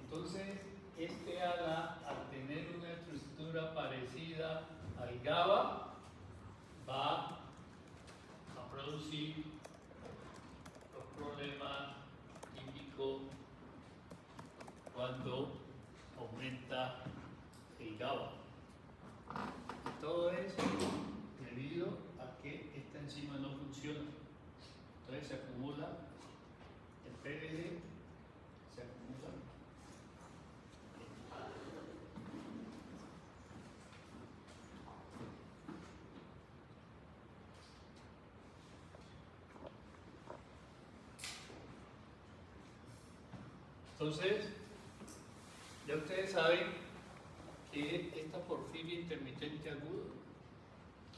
Entonces, este ALA, al tener una estructura parecida al GABA, va a producir los problemas típicos cuando aumenta el GABA. Todo eso debido a que esta enzima no funciona. Entonces se acumula el PBD, se acumula. Entonces, ya ustedes saben que esta porfiria intermitente aguda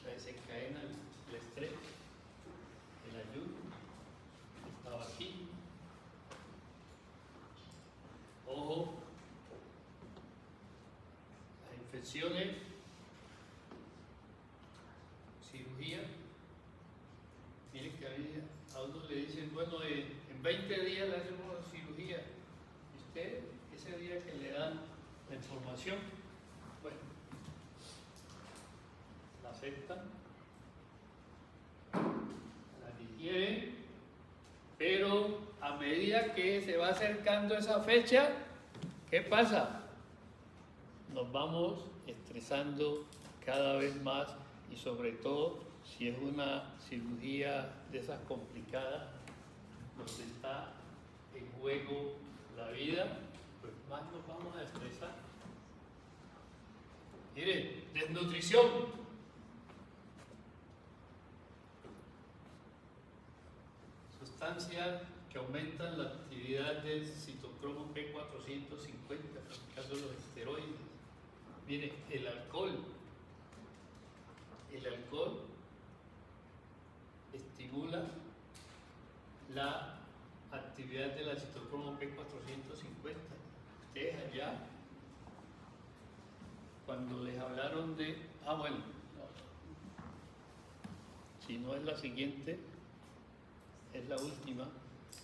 la desencadena el estrés, el ayuno, estaba aquí. Ojo, las infecciones, cirugía. Miren que a uno le dicen, bueno, en 20 días le hacemos cirugía. Y usted, ese día que le dan la información, bueno, la aceptan, la digieren, pero a medida que se va acercando esa fecha, ¿qué pasa? Nos vamos estresando cada vez más y sobre todo si es una cirugía de esas complicadas, donde está en juego la vida, pues más nos vamos a estresar. Miren, desnutrición. Sustancias que aumentan la actividad del citocromo P450, en el caso de los esteroides. Miren, el alcohol. El alcohol estimula la actividad de la citocromo P450. Ustedes allá, cuando les hablaron de... bueno, si no es la siguiente, es la última.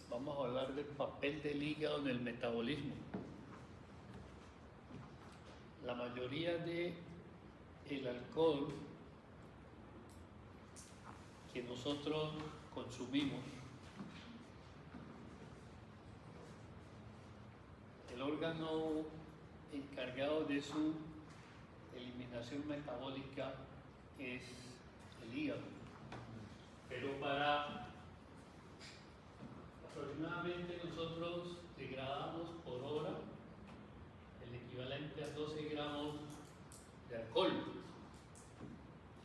Vamos a hablar del papel del hígado en el metabolismo. La mayoría de el alcohol que nosotros consumimos, el órgano encargado de su eliminación metabólica es el hígado. Pero aproximadamente nosotros degradamos por hora el equivalente a 12 gramos de alcohol.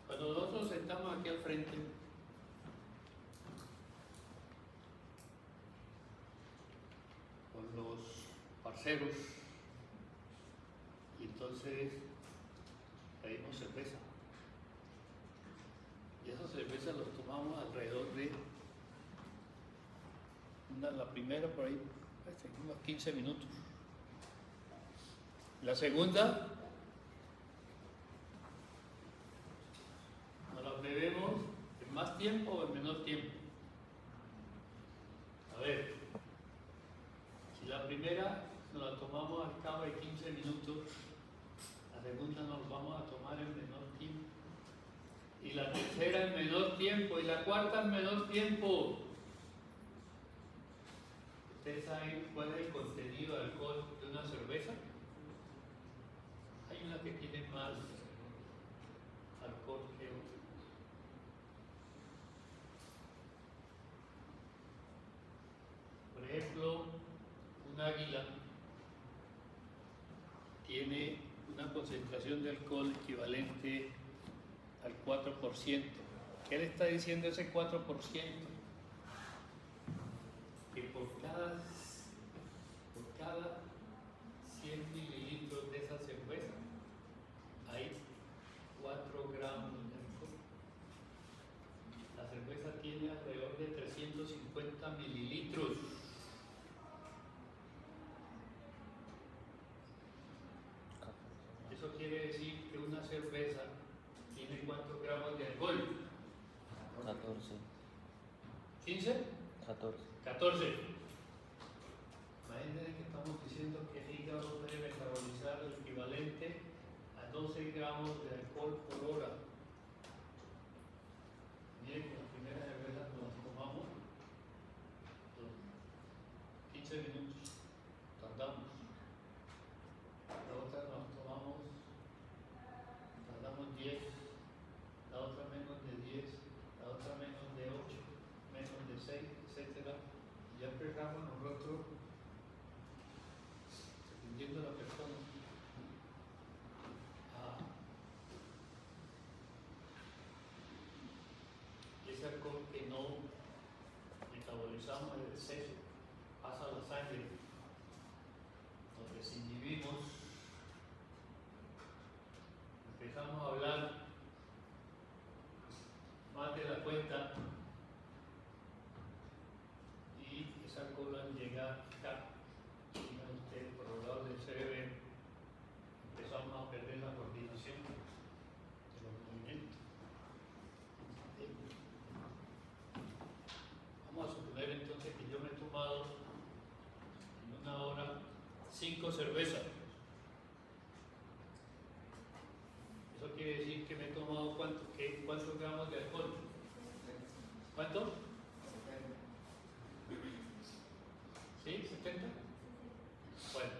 Cuando nosotros estamos aquí al frente, con los parceros, y entonces pedimos cerveza. Y esas cervezas las tomamos alrededor de la primera por ahí, unos 15 minutos. La segunda, nos la bebemos en más tiempo o en menor tiempo. A ver, si la primera nos la tomamos al cabo de 15 minutos, la segunda nos la vamos a tomar en menor tiempo. Y la tercera en menor tiempo, y la cuarta en menor tiempo. ¿Ustedes saben cuál es el contenido de alcohol de una cerveza? Hay una que tiene más alcohol que otra. Por ejemplo, un águila tiene una concentración de alcohol equivalente al 4%. ¿Qué le está diciendo ese 4%? Que por cada 100 mililitros de esa cerveza hay 4 gramos de alcohol. La cerveza tiene alrededor de 350 mililitros. Eso quiere decir que una cerveza tiene 4 gramos de alcohol. 14. 15, 14. 14. Imagínense que estamos diciendo que el hígado debe metabolizar el equivalente a 12 gramos de alcohol por hora. Miren que las primeras cervezas nos las tomamos 15 minutos, tardamos. La otra nos tomamos, tardamos 10, la otra menos de 10, la otra menos de 8, menos de 6, etc. Ya empezamos nosotros, dependiendo de la persona, ese alcohol que no metabolizamos en exceso pasa a la sangre, nos desinhibimos, empezamos a hablar más de la cuenta y ese alcohol al llegar acá, mira usted, por el lado del cerebro, empezamos a perder la coordinación de los movimientos. Vamos a suponer entonces que yo me he tomado en una hora 5 cervezas. Eso quiere decir que me he tomado ¿cuántos gramos de alcohol? ¿Cuánto? ¿Sí? ¿70? Bueno,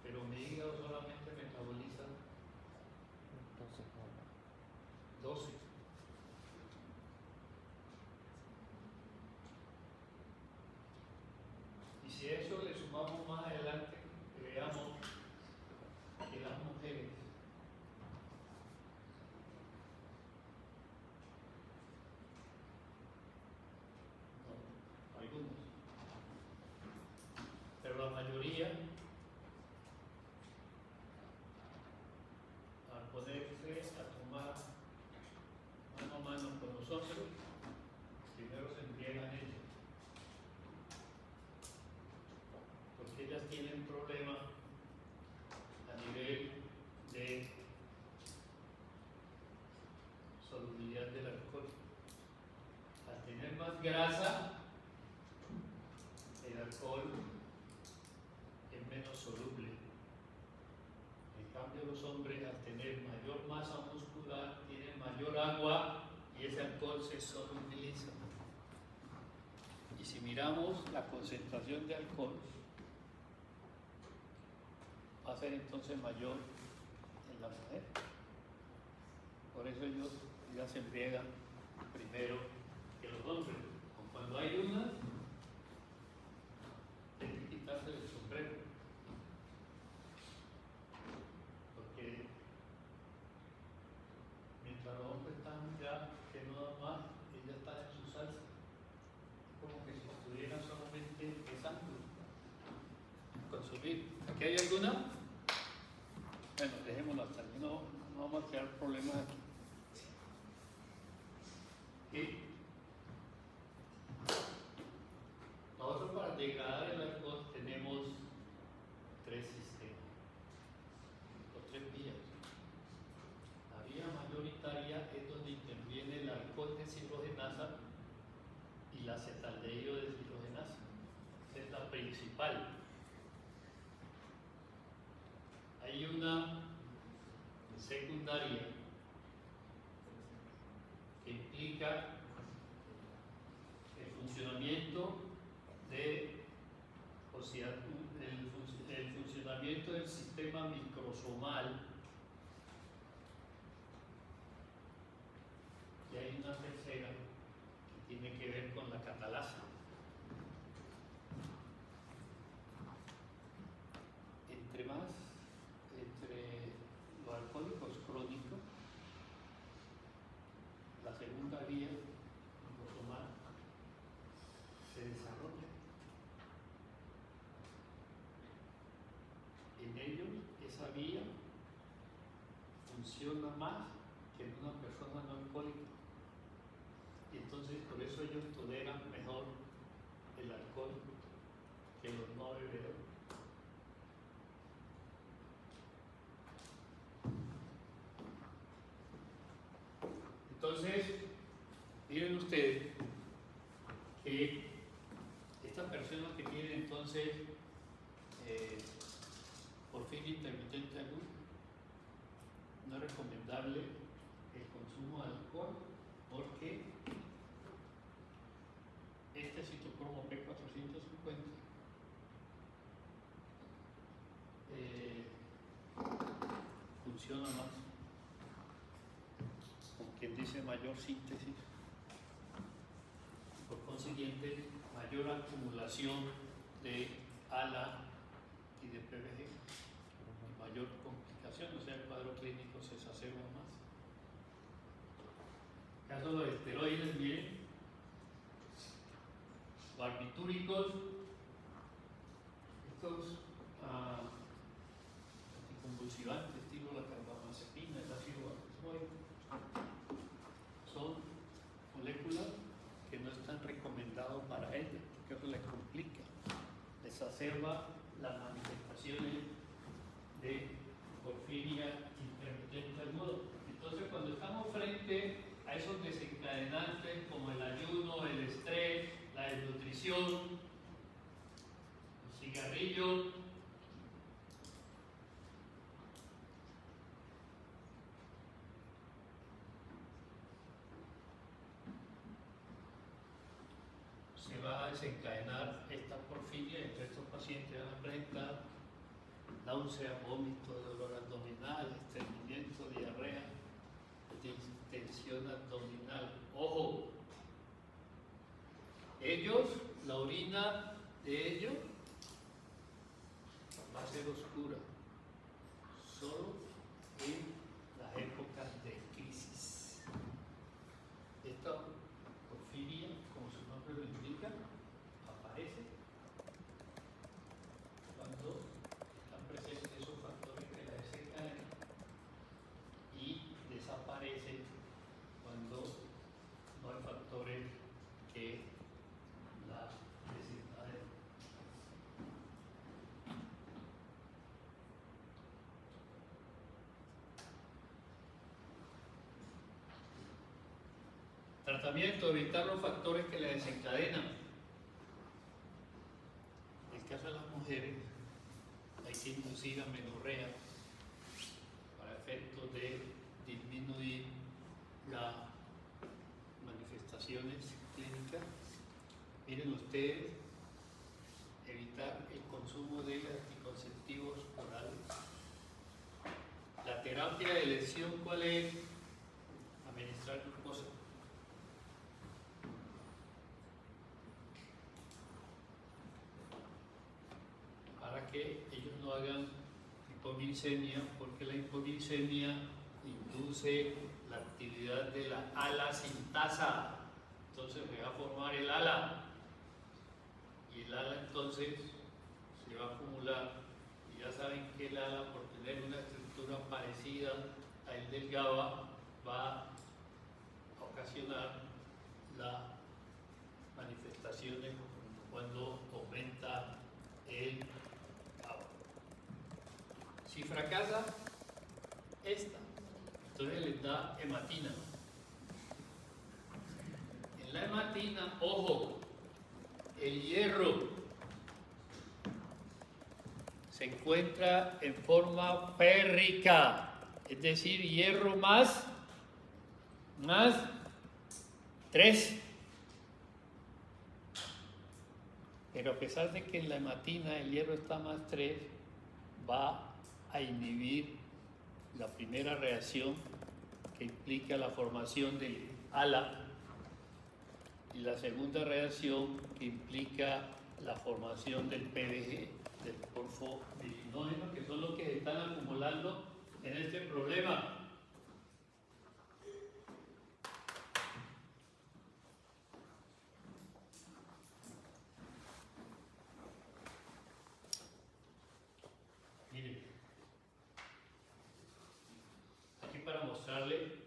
pero mi hígado solamente metaboliza 12. Y si a eso le sumamos más adelante, veamos que las mujeres no, algunos, pero la mayoría, al ponerse a tomar mano a mano con nosotros, primero se embriagan ellas, porque ellas tienen problemas a nivel de solubilidad del alcohol. Al tener más grasa, el alcohol es menos soluble. En cambio, los hombres, al tener mayor masa muscular, tienen mayor agua y ese alcohol se solubiliza. Y si miramos la concentración de alcohol, va a ser entonces mayor en la mujer. Por eso ellos ya se embriagan primero que los hombres. Cuando hay una, hay que quitarse el sombrero. Porque mientras los hombres están ya que no dan más, ella está en su salsa. Como que si estuvieran solamente empezando a consumir. ¿Aquí hay alguna? Bueno, dejémoslo hasta aquí, no vamos a crear problemas aquí. ¿Sí? Nosotros para degradar el alcohol tenemos 3 sistemas, o 3 vías. La vía mayoritaria es donde interviene el alcohol deshidrogenasa y la acetaldehído deshidrogenasa. Esa es la principal. Hay una secundaria que implica el funcionamiento el funcionamiento del sistema microsomal, y hay una tercera que tiene que ver con la catalasa. Entre los alcohólicos crónicos, la segunda vía microsomal se desarrolla. En ellos, esa vía funciona más que en una persona no alcohólica. Y entonces, por eso ellos toleran mejor el alcohol que los no bebedores. Entonces, ustedes que estas personas que tienen entonces porfiria intermitente aguda, no es recomendable el consumo de alcohol porque este citocromo P450 funciona más, como quien dice, mayor síntesis, por consiguiente mayor acumulación de ALA y de PBG, mayor complicación, o sea, el cuadro clínico se exacerba más. En caso de los esteroides, miren, barbitúricos, estos anticonvulsivantes, estilo la carbamazepina, el ácido valproico, son moléculas que no están recomendadas para ellas, porque eso les complica, les exacerba las manifestaciones de porfiria intermitente aguda. Entonces, cuando estamos frente a esos desencadenantes como el ayuno, el estrés, la desnutrición, el cigarrillo, se va a desencadenar esta porfiria. Entre estos pacientes van a presentar náusea, vómito, dolor abdominal, estreñimiento, diarrea, distensión abdominal. Ojo, ellos, la orina de ellos va a ser oscura, solo en las épocas de crisis. Esta porfiria, como su nombre lo indica, aparece cuando están presentes esos factores que la desencadenan y desaparecen cuando no hay factores que la desencadenan. Tratamiento: evitar los factores que la desencadenan. En el caso de las mujeres, hay que inducir amenorrea para efectos de disminuir las manifestaciones clínicas. Miren ustedes, evitar el consumo de anticonceptivos orales. La terapia de elección, ¿cuál es? Administrar glucosa. Para que ellos no hagan hipoglicemia, porque la hipoglicemia induce la actividad de la ala sintasa. Entonces se va a formar el ala y el ala entonces se va a acumular, y ya saben que el ala, por tener una estructura parecida a el del GABA, va a ocasionar las manifestaciones cuando aumenta el GABA. Si fracasa esta, entonces les da hematina. En la hematina, ojo, el hierro se encuentra en forma férrica, es decir, hierro más 3. Pero a pesar de que en la hematina el hierro está más 3, va a inhibir la primera reacción que implica la formación del ALA y la segunda reacción que implica la formación del PBG, del porfobirinógeno, que son los que se están acumulando en este problema. Miren, aquí para mostrarle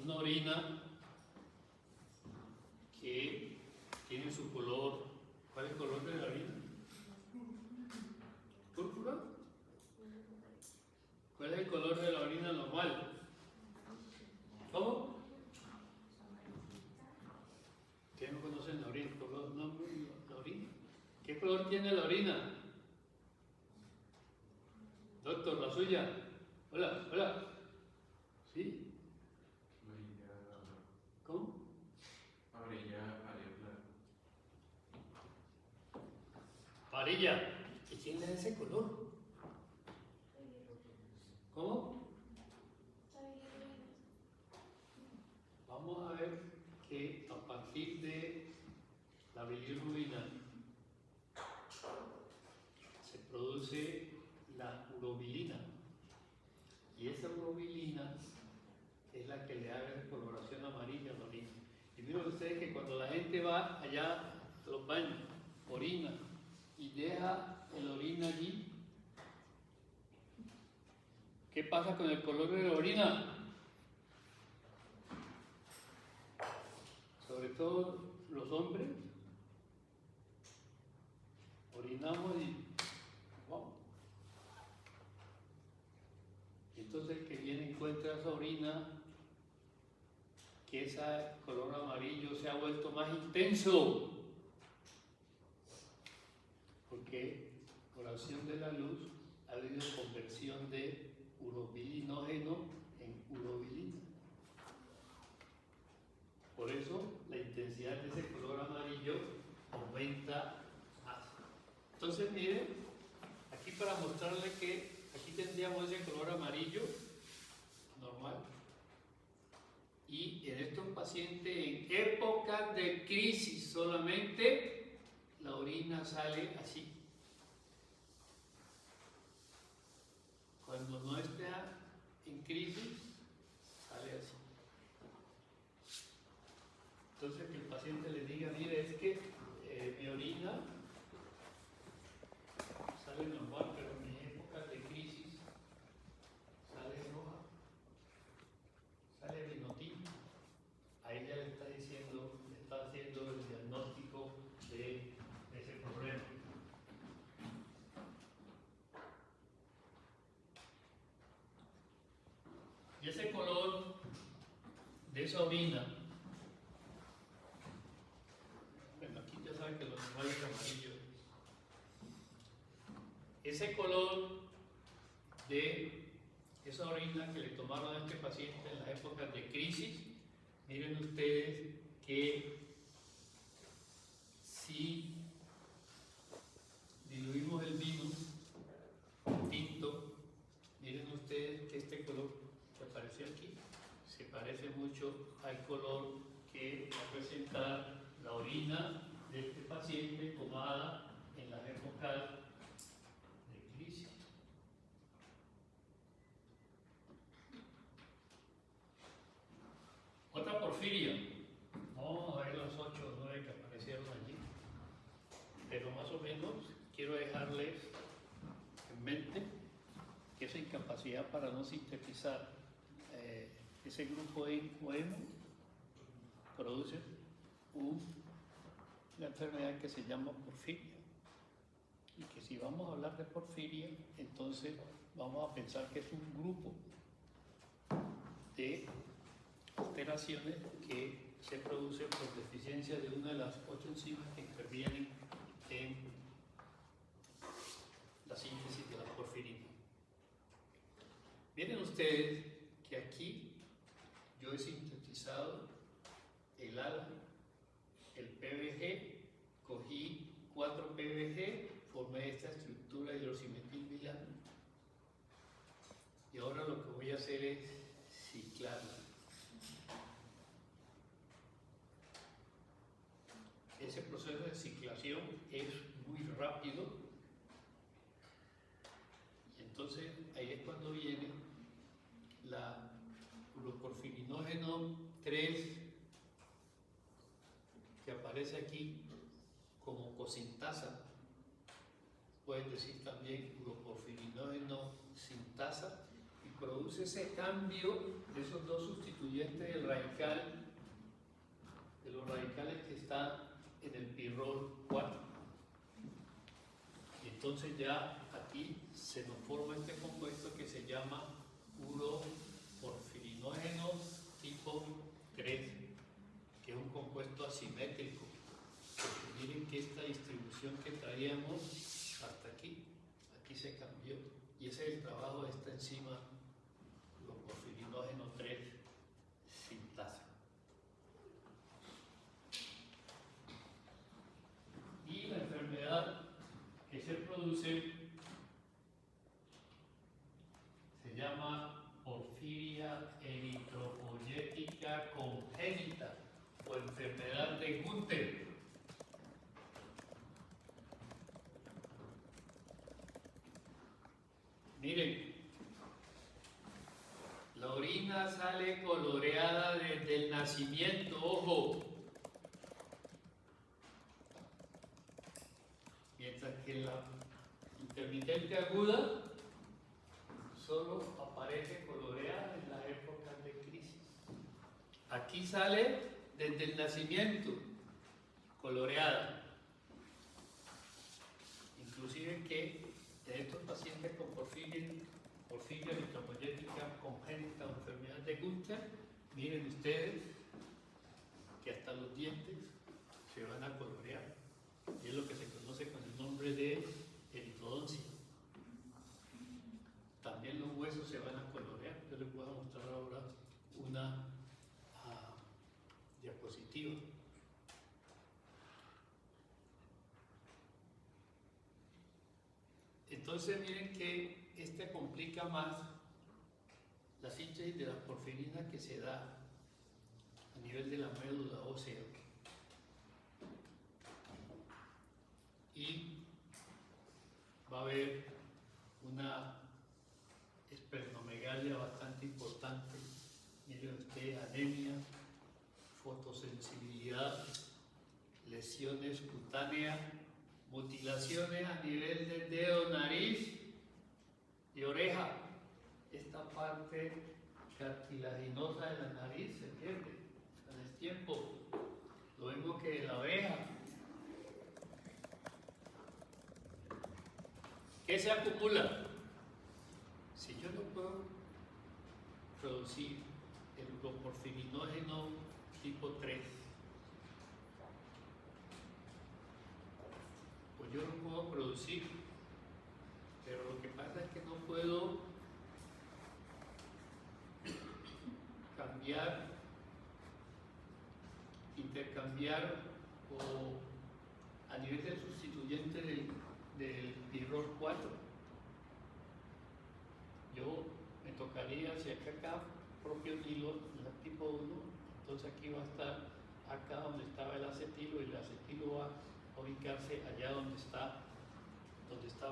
una orina que tiene su color. ¿Cuál es el color de la orina? ¿Púrpura? ¿Cuál es el color de la orina normal? color tiene la orina? Doctor, la suya. Hola, hola. ¿Sí? ¿Cómo? Amarilla. ¿Y quién le da ese color? ¿Cómo? Vamos a ver que a partir de la bilirrubina se produce la urobilina. Y esa urobilina es la que le da la coloración amarilla a la orina. Y miren ustedes que cuando la gente va allá a los baños, orina y deja el orina allí, ¿qué pasa con el color de la orina? Sobre todo los hombres, orinamos y vamos. Entonces el que viene encuentra esa orina, que ese color amarillo se ha vuelto más intenso, porque por acción de la luz ha habido conversión de urobilinógeno en urobilina. Por eso la intensidad de ese color amarillo aumenta más. Entonces miren, aquí para mostrarle que aquí tendríamos ese color amarillo normal. Y en estos pacientes en épocas de crisis solamente la orina sale así. Cuando no está en crisis, sale así. Entonces que el paciente le diga, mire, es que mi orina sale normal, pero en mis épocas de crisis sale roja, sale vinotinta. Ahí ya le está diciendo, le está haciendo el diagnóstico de ese problema. Y ese color de esa orina, bueno, aquí ya saben que lo normal es amarillo. Ese color de esa orina que le tomaron a este paciente en las épocas de crisis, miren ustedes que si diluimos el vino tinto, miren ustedes que este color que aparece aquí se parece mucho al color que va a presentar la orina de este paciente tomada en las épocas de crisis. Otra porfiria. Vamos a ver las 8 o 9 que aparecieron allí. Pero más o menos quiero dejarles en mente que esa incapacidad para no sintetizar ese grupo en OEM produce una enfermedad que se llama porfiria. Y que si vamos a hablar de porfiria, entonces vamos a pensar que es un grupo de alteraciones que se producen por deficiencia de una de las 8 enzimas que intervienen en la síntesis de la porfirina. Miren ustedes que aquí yo he sintetizado el ALA, el PBG, cogí 4 PBG, formé esta estructura hidroximetilbilano y ahora lo que voy a hacer es ciclarla. Ese proceso de ciclación es muy rápido y entonces ahí es cuando viene la uroporfirinógeno 3 que aparece aquí como cosintasa, pueden decir también uroporfirinógeno sintasa, y produce ese cambio de esos dos sustituyentes del radical, de los radicales que están en el pirrol 4. Y entonces ya aquí se nos forma este compuesto que se llama uroporfirinógeno tipo 3, que es un compuesto asimétrico. Porque miren que esta distribución disposición que traíamos hasta aquí. Aquí se cambió. Y ese es el trabajo de esta enzima, porfirinógeno 3 sintasa. Y la enfermedad que se produce se llama porfiria eritropoyética congénita o enfermedad de Gunther. Miren, la orina sale coloreada desde el nacimiento, ojo. Mientras que la intermitente aguda solo aparece coloreada en las épocas de crisis. Aquí sale desde el nacimiento, coloreada. Inclusive que de estos pacientes con porfiria eritropoyética congénita o enfermedad de Gunther, miren ustedes que hasta los dientes se van a colorear. Y es lo que se conoce con el nombre de eritodoncia. También los huesos se van a colorear. Yo les voy a mostrar ahora una diapositiva. Entonces miren que este complica más la síntesis de la porfirina que se da a nivel de la médula ósea. Y va a haber una espermatomegalia bastante importante. Miren ustedes, anemia, fotosensibilidad, lesiones cutáneas, mutilaciones a nivel del dedo, nariz y oreja. Esta parte cartilaginosa de la nariz se pierde con el tiempo. Lo mismo que la oreja. ¿Qué se acumula? Si yo no puedo producir el porfirinógeno tipo 3, pues yo lo puedo producir, pero lo que pasa es que no puedo cambiar, intercambiar o a nivel del sustituyente del pirrol 4. Yo me tocaría, si acá propio hilo, la tipo 1, entonces aquí va a estar acá donde estaba el acetilo y el acetilo va a ubicarse allá donde estaba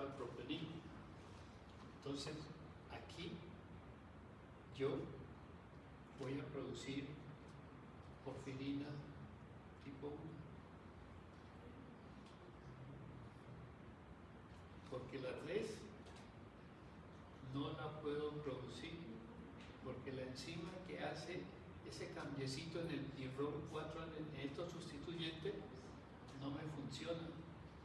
el propionilo. Entonces aquí yo voy a producir porfirina tipo 1. Porque la 3 no la puedo producir, porque la enzima que hace ese cambiecito en el pirrol 4, en estos sustituyentes, no me funciona.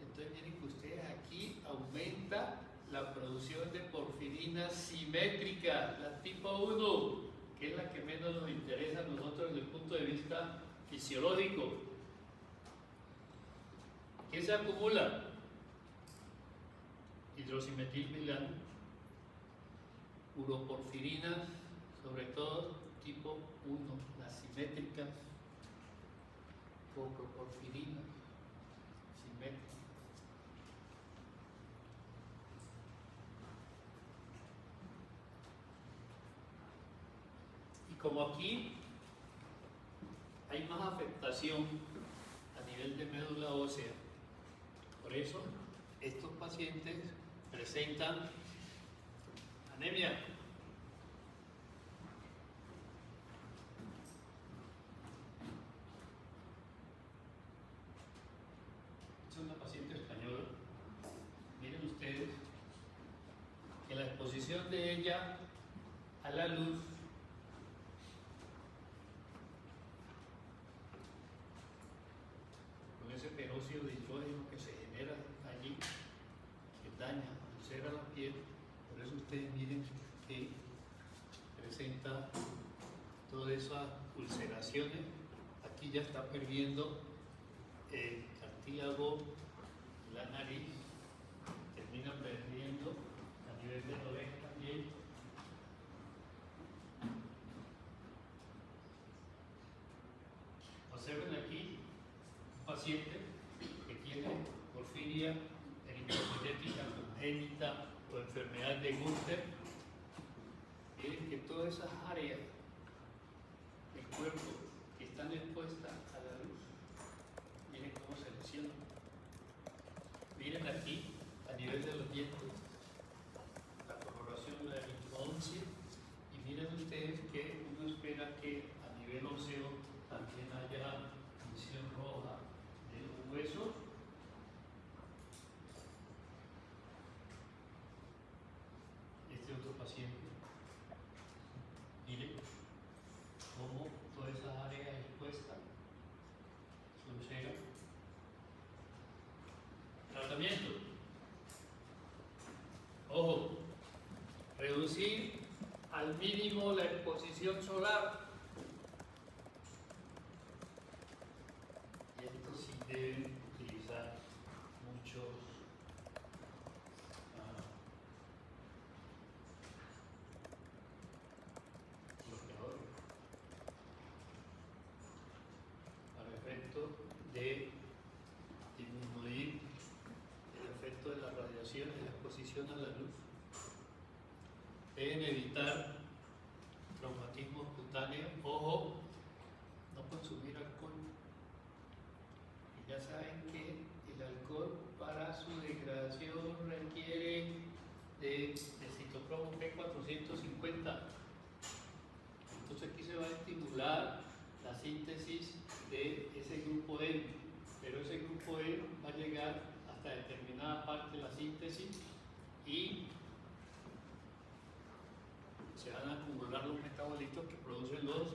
Entonces miren que ustedes aquí aumenta la producción de porfirina simétrica, la tipo 1, que es la que menos nos interesa a nosotros desde el punto de vista fisiológico. ¿Qué se acumula? Hidroximetilbilano, uroporfirinas, sobre todo tipo 1, las simétricas, coproporfirinas, simétricas. Y como aquí hay más afectación a nivel de médula ósea, por eso estos pacientes presentan anemia. Es una paciente española. Miren ustedes que la exposición de ella a la luz con ese peróxido de hidrógeno que se genera allí, que daña, ulcera la piel. Por eso ustedes miren que presenta todas esas ulceraciones. Aquí ya está perdiendo el cartílago la nariz, termina perdiendo a nivel de la oreja también. Observen aquí un paciente que tiene porfiria eritropoyética congénita o enfermedad de Gürtel. Miren que todas esas áreas del cuerpo que están expuestas a la luz, miren cómo se lesionan. Miren aquí, a nivel de los dientes, la coloración de la linfodoncia, y miren ustedes que uno espera que a nivel óseo también haya visión roja de los huesos. Este otro paciente, miren cómo todas esas áreas expuestas son cegas. Tratamiento. Ojo, reducir al mínimo la exposición solar. Y esto sí deben utilizar muchos bloqueadores para efecto de disminuir el efecto de la radiación y la exposición a la luz. Deben evitar traumatismos cutáneos. Ojo, no consumir alcohol. Y ya saben que el alcohol para su degradación requiere de citocromo P450. Entonces aquí se va a estimular la síntesis de ese grupo E, pero ese grupo E va a llegar hasta determinada parte de la síntesis y se van a acumular los metabolitos que producen los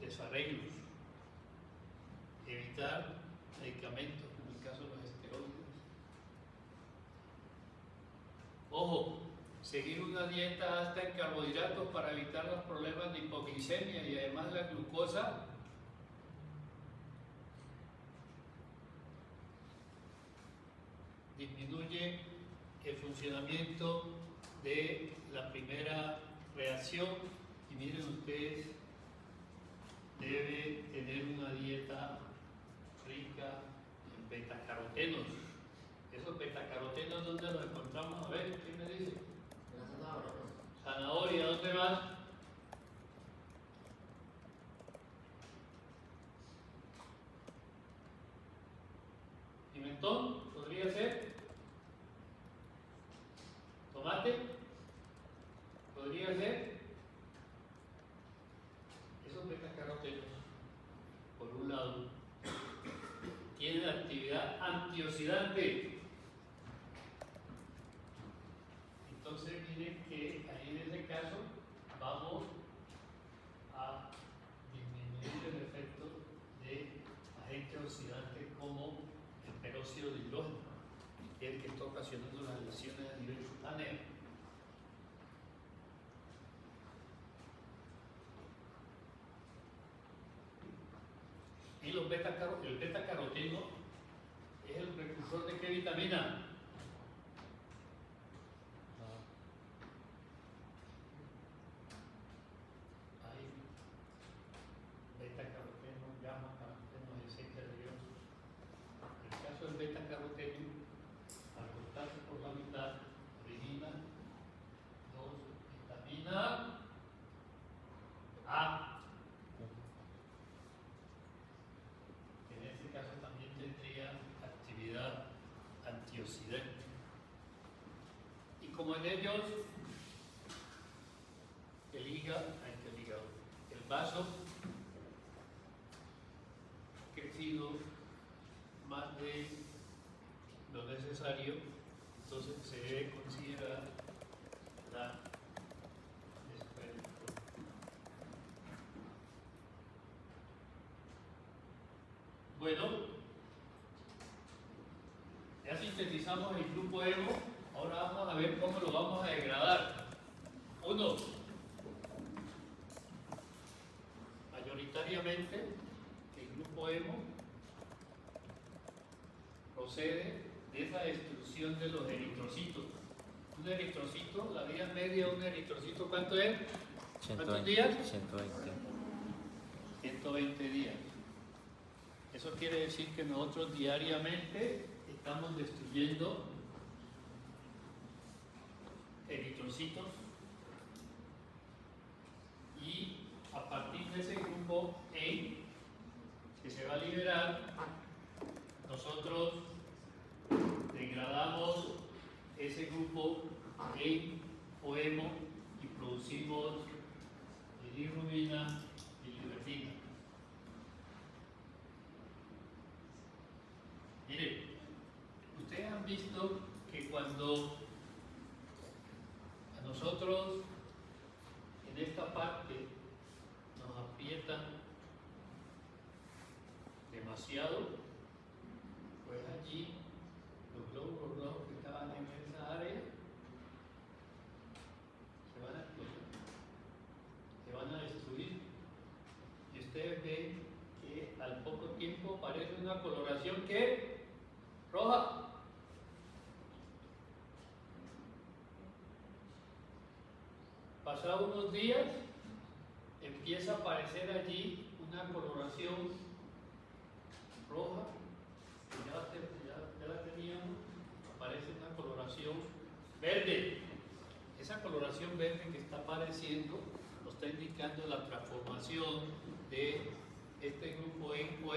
desarreglos. Evitar medicamentos, en el caso de los esteroides. Ojo, seguir una dieta alta en carbohidratos para evitar los problemas de hipoglicemia y además la glucosa disminuye el funcionamiento de la primera reacción. Y miren ustedes, debe tener una dieta rica en betacarotenos. Esos betacarotenos, ¿dónde los encontramos? A ver, ¿quién me dice? La zanahoria. Zanahoria, ¿dónde más? Pimentón, podría ser. Tomate, podría ser. Esos betacarotenos, por un lado, tienen actividad antioxidante. Entonces miren que ahí en ese caso vamos a disminuir el efecto de agentes oxidantes como el peróxido de hidrógeno, que es el que está ocasionando las lesiones a nivel cutáneo. Y el betacaroteno es el precursor de qué vitamina? Ahí, betacaroteno, gamma caroteno, etcétera. En el caso del betacaroteno, al cortarse por la mitad, origina dos vitamina A. En este caso también tendría actividad antioxidante. Y como en ellos, el hígado, el vaso ha crecido más de lo necesario, entonces se debe considerar la desperdicio. Bueno, ya sintetizamos el grupo hemo, ahora vamos a ver cómo lo vamos a degradar. 1. Mayoritariamente el grupo hemo procede de esa destrucción de los eritrocitos. Un eritrocito, la vida media de un eritrocito, ¿cuánto es? ¿Cuántos días? 120. 120 días. Eso quiere decir que nosotros diariamente estamos destruyendo eritrocitos y a partir de ese grupo E que se va a liberar, nosotros degradamos ese grupo E o hemo y producimos bilirrubina y biliverdina. Miren, ustedes han visto que cuando a nosotros en esta parte nos aprietan demasiado, pues allí los glóbulos rojos que estaban en esa área se van a explotar, se van a destruir. Y ustedes ven que al poco tiempo aparece una coloración que roja. Pasados unos días empieza a aparecer allí una coloración roja, que ya la teníamos, aparece una coloración verde. Esa coloración verde que está apareciendo nos está indicando la transformación de este grupo hemo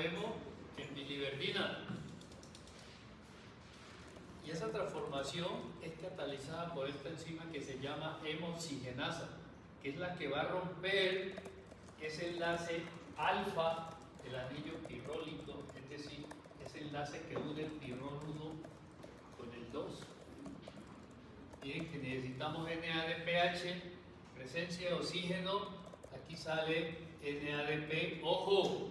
en biliverdina. Y esa transformación es catalizada por esta enzima que se llama hemoxigenasa, que es la que va a romper ese enlace alfa del anillo pirrólico, es decir, ese enlace que une el pirrol 1 con el 2. Miren que necesitamos NADPH, presencia de oxígeno, aquí sale NADP. ¡Ojo!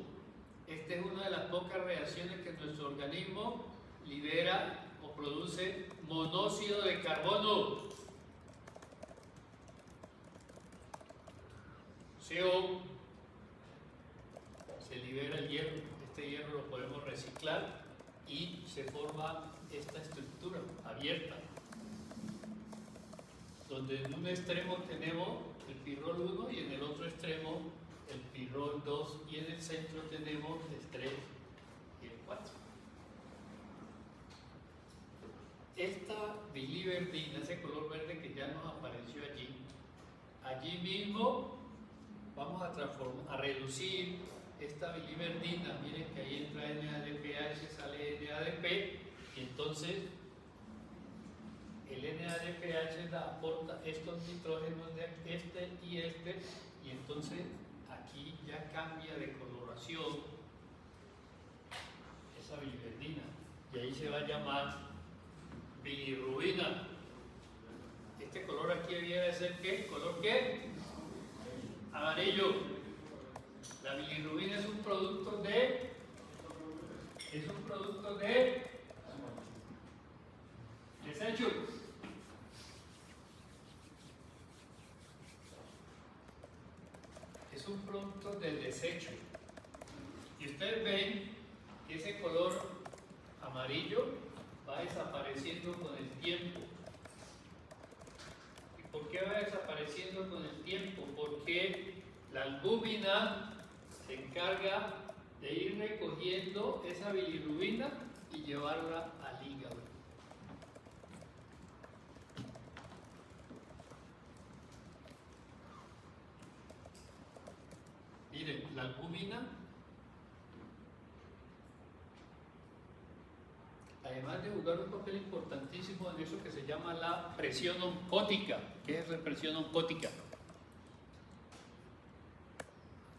Esta es una de las pocas reacciones que nuestro organismo libera o produce monóxido de carbono. CO, se libera el hierro. Este hierro lo podemos reciclar y se forma esta estructura abierta, donde en un extremo tenemos el pirrol 1 y en el otro extremo el pirrol 2 y en el centro tenemos el 3 y el 4. Esta biliverdina, ese color verde que ya nos apareció allí mismo vamos a reducir esta biliverdina. Miren que ahí entra NADPH, sale NADP, y entonces el NADPH aporta estos nitrógenos de este, y entonces aquí ya cambia de coloración esa biliverdina, y ahí se va a llamar bilirrubina. Este color aquí debiera ser ¿qué? ¿Color qué? Amarillo. La bilirrubina es un producto de desecho. Es un producto del desecho. Y ustedes ven que ese color amarillo va desapareciendo con el tiempo. ¿Y por qué va desapareciendo con el tiempo? Porque la albúmina se encarga de ir recogiendo esa bilirrubina y llevarla al hígado. Miren, la albúmina, además de jugar un papel importantísimo en eso que se llama la presión oncótica. ¿Qué es la presión oncótica?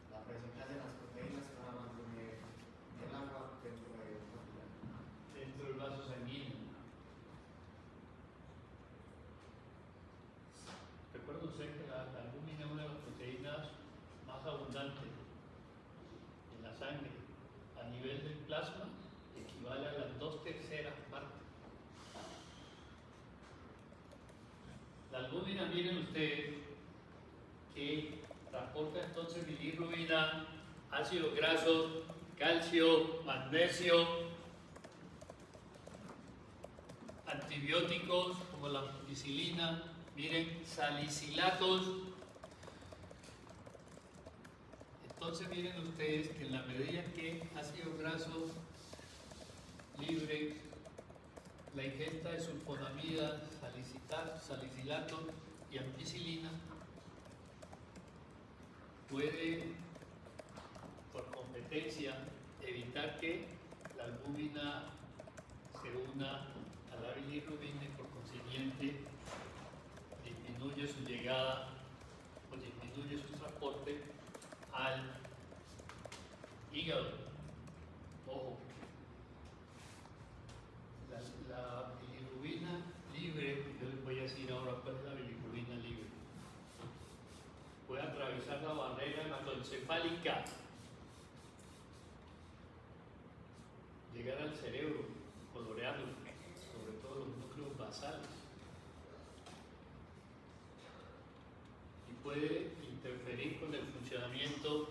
La presión que hacen las proteínas para mantener el agua dentro Del vaso sanguíneo. Recuerden ustedes que la albúmina es una de las proteínas más abundantes en la sangre. A nivel del plasma equivale a las 2/3 partes. La albúmina, miren ustedes, que transporta entonces bilirrubina, ácidos grasos, calcio, magnesio, antibióticos como la ampicilina, miren, salicilatos. Entonces miren ustedes que en la medida que ácidos grasos libres, la ingesta de sulfonamida, salicilato y ampicilina puede, por competencia, evitar que la albúmina se una a la bilirrubina y por consiguiente disminuye su llegada o disminuye su transporte al hígado. Ojo, la bilirrubina libre, yo les voy a decir ahora cuál es la bilirrubina libre, puede atravesar la barrera hematoencefálica, llegar al cerebro, colorearlo, sobre todo los núcleos basales, y puede interferir con el funcionamiento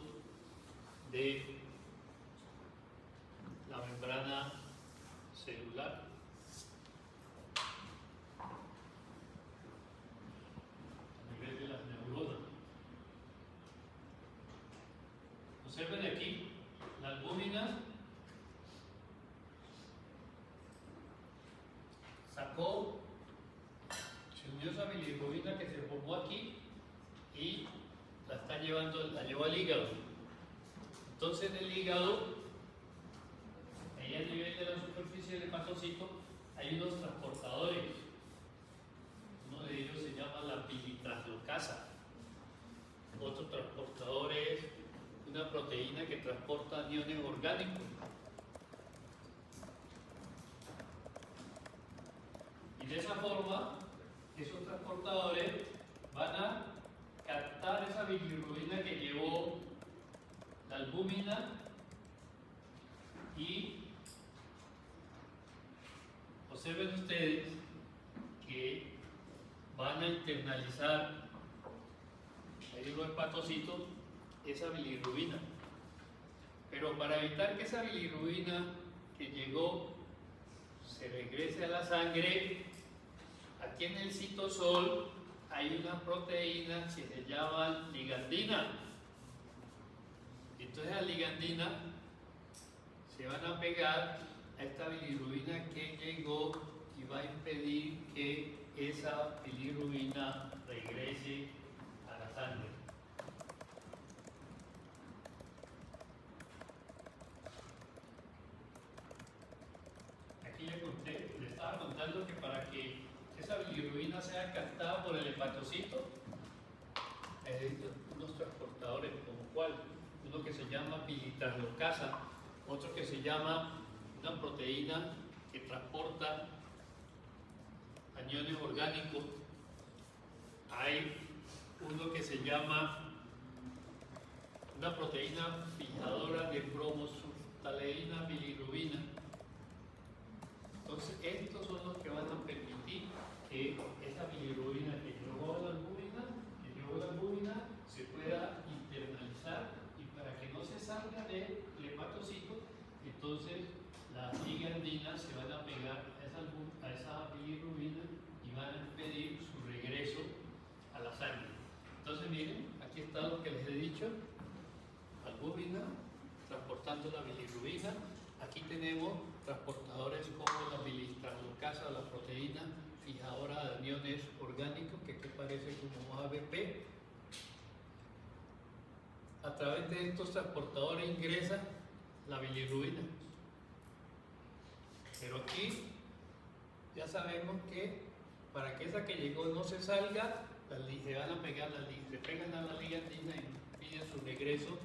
de la membrana celular. A nivel de las neuronas. Observen aquí, la albúmina sacó, se unió esa bilirrubina que se formó aquí y la llevó al hígado. Entonces en el hígado, ahí a nivel de la superficie del hepatocito, hay unos transportadores. Uno de ellos se llama la bilitraslocasa. Otro transportador es una proteína que transporta aniones orgánicos. Y de esa forma, esos transportadores van a captar esa bilirrubina que llevó la albúmina y observen ustedes que van a internalizar ahí los hepatocitos esa bilirrubina. Pero para evitar que esa bilirrubina que llegó se regrese a la sangre, aquí en el citosol hay una proteína que se llama ligandina. Entonces la ligandina se van a pegar a esta bilirrubina que llegó y va a impedir que esa bilirrubina regrese a la sangre. Aquí le estaba contando que para que esa bilirrubina sea captada por el hepatocito, hay unos transportadores como cuál, uno que se llama bilitraslocasa, otro que se llama una proteína que transporta aniones orgánicos, hay uno que se llama una proteína fijadora de bromosultaleína bilirrubina. Entonces estos son los que van a permitir que esa bilirrubina que llevó a la albúmina se pueda internalizar y para que no se salga del hepatocito, entonces las ligandinas se van a pegar a esa bilirrubina y van a impedir su regreso a la sangre. Entonces miren, aquí está lo que les he dicho, albúmina transportando la bilirrubina. Aquí tenemos transportadores como la bilitraslocasa, la proteína fijadora de aniones orgánicos, que aquí parece como ABP. A través de estos transportadores ingresa la bilirrubina. Pero aquí ya sabemos que para que esa que llegó no se salga, se van a pegar, se pegan a la ligandina y impiden su regreso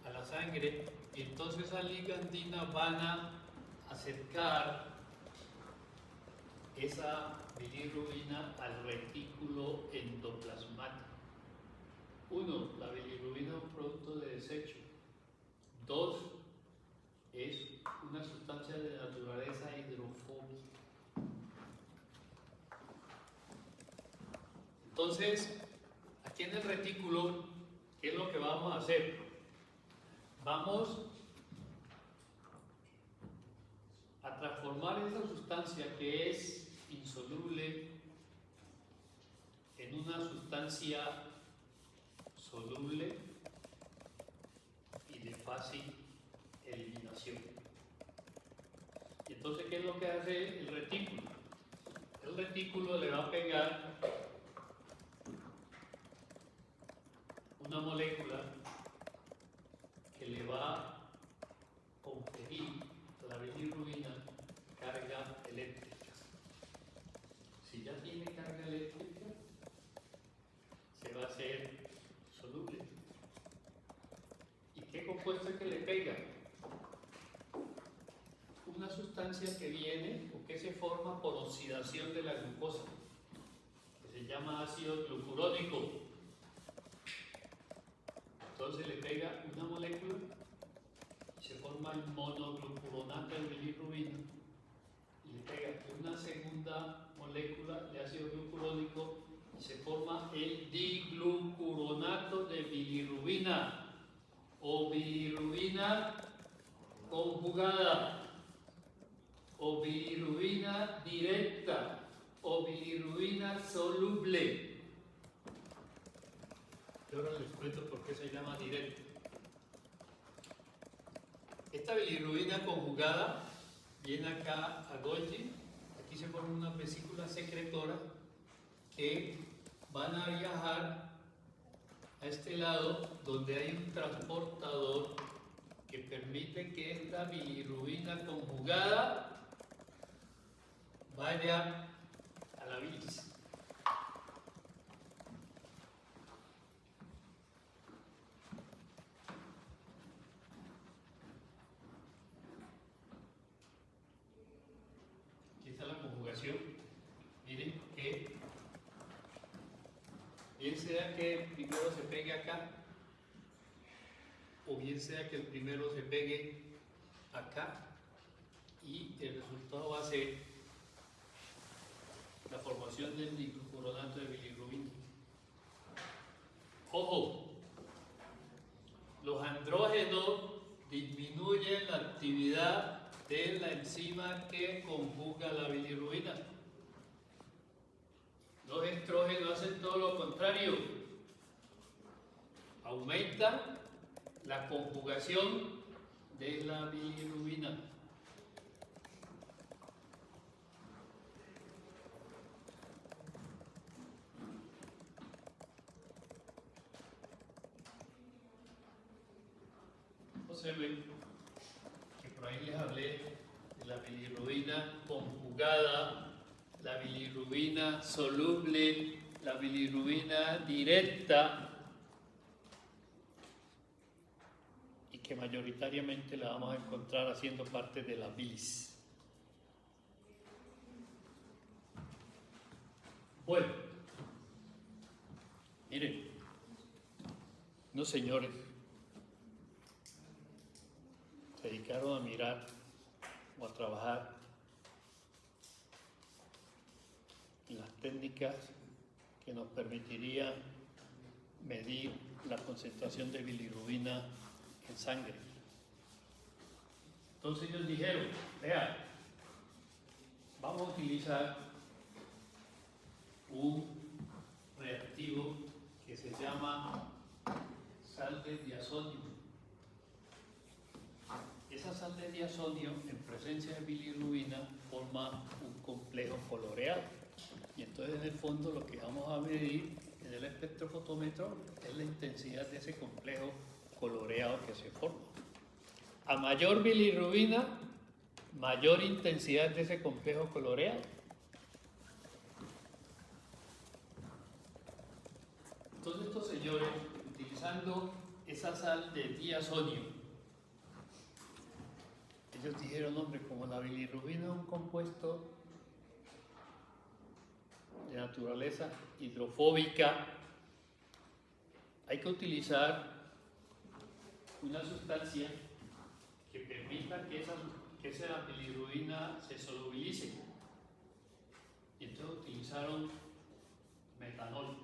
a la sangre, y entonces esas ligandinas van a acercar esa bilirrubina al retículo endoplasmático. Uno, la bilirrubina es un producto de desecho. Dos, es una sustancia de naturaleza hidrofóbica. Entonces, aquí en el retículo, ¿qué es lo que vamos a hacer? Vamos a transformar esa sustancia que es insoluble en una sustancia soluble y de fácil eliminación. Y entonces, ¿qué es lo que hace el retículo? El retículo le va a pegar una molécula que le va a conferir a la bilirrubina carga eléctrica. Si ya tiene carga eléctrica, se va a hacer soluble. ¿Y qué compuesto es que le pega? Una sustancia que viene o que se forma por oxidación de la glucosa, que se llama ácido glucurónico. Entonces le pega una molécula y se forma el monoglucuronato de bilirrubina, y le pega una segunda molécula de ácido glucurónico y se forma el diglucuronato de bilirrubina o bilirrubina conjugada o bilirrubina directa o bilirrubina soluble. Y ahora les cuento por qué se llama directa. Esta bilirrubina conjugada viene acá a Golgi. Aquí se forman unas vesículas secretoras que van a viajar a este lado donde hay un transportador que permite que esta bilirrubina conjugada vaya a la bilis. Aquí está la conjugación. Miren que bien sea que el primero se pegue acá o bien sea que el primero se pegue acá, y el resultado va a ser la formación del diglucuronato de bilirrubina. Ojo, los andrógenos disminuyen la actividad de la enzima que conjuga la bilirrubina. Los estrógenos hacen todo lo contrario, aumentan la conjugación de la bilirrubina. Observen que por ahí les hablé de la bilirrubina conjugada, la bilirrubina soluble, la bilirrubina directa, y que mayoritariamente la vamos a encontrar haciendo parte de la bilis. Bueno, miren, unos señores se dedicaron a mirar o a trabajar en las técnicas que nos permitirían medir la concentración de bilirrubina en sangre. Entonces ellos dijeron, vean, vamos a utilizar un reactivo que se llama sal de diazonio. Esa sal de diazonio, en presencia de bilirrubina, forma un complejo coloreado. Y entonces, en el fondo, lo que vamos a medir en el espectrofotómetro es la intensidad de ese complejo coloreado que se forma. A mayor bilirrubina, mayor intensidad de ese complejo coloreado. Entonces, estos señores, utilizando esa sal de diazonio, ellos dijeron, hombre, como la bilirrubina es un compuesto de naturaleza hidrofóbica, hay que utilizar una sustancia que permita que esa bilirrubina se solubilice. Y entonces utilizaron metanol.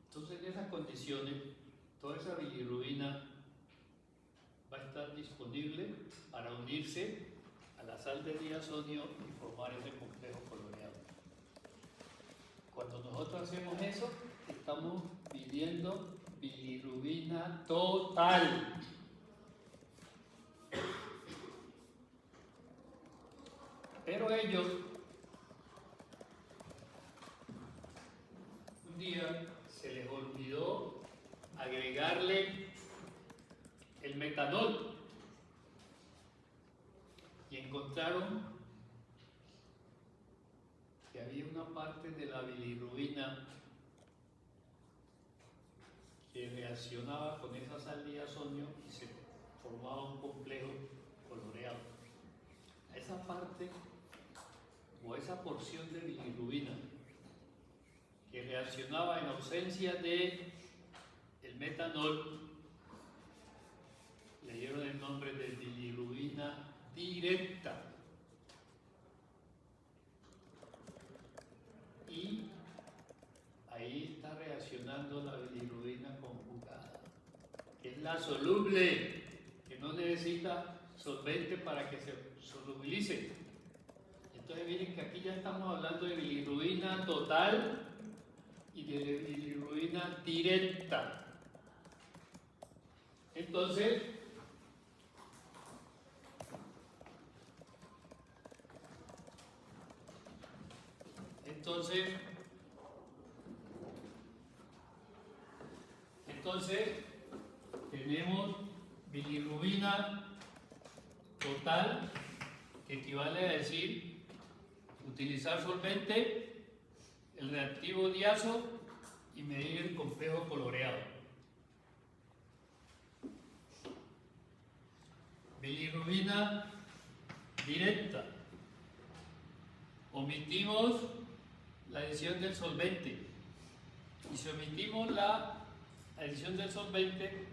Entonces, en esas condiciones, toda esa bilirrubina va a estar disponible para unirse a la sal de diazonio y formar ese complejo coloreado. Cuando nosotros hacemos eso, estamos pidiendo bilirrubina total. Pero ellos un día se les olvidó agregarle el metanol y encontraron que había una parte de la bilirrubina que reaccionaba con esa sal de diazonio y se formaba un complejo coloreado. A esa parte o esa porción de bilirrubina que reaccionaba en ausencia de el metanol, le dieron el nombre de bilirrubina directa. Y ahí está reaccionando la bilirrubina conjugada, que es la soluble, que no necesita solvente para que se solubilice. Entonces miren que aquí ya estamos hablando de bilirrubina total y de bilirrubina directa. Entonces, tenemos bilirrubina total, que equivale a decir utilizar solvente, el reactivo diazo y medir el complejo coloreado. Bilirrubina directa. Omitimos la adición del solvente. Y si omitimos la adición del solvente,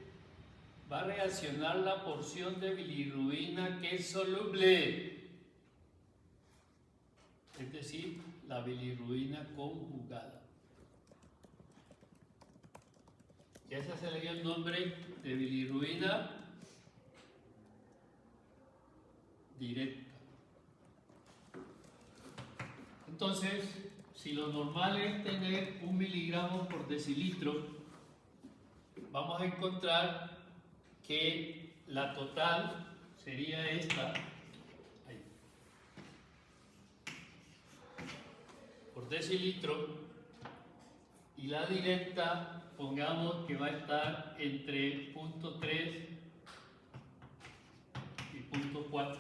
va a reaccionar la porción de bilirrubina que es soluble, es decir, la bilirrubina conjugada. Ya se le dio el nombre de bilirrubina directa. Entonces, si lo normal es tener 1 miligramo por decilitro, vamos a encontrar que la total sería esta, ahí, por decilitro, y la directa, pongamos que va a estar entre 0.3 y 0.4.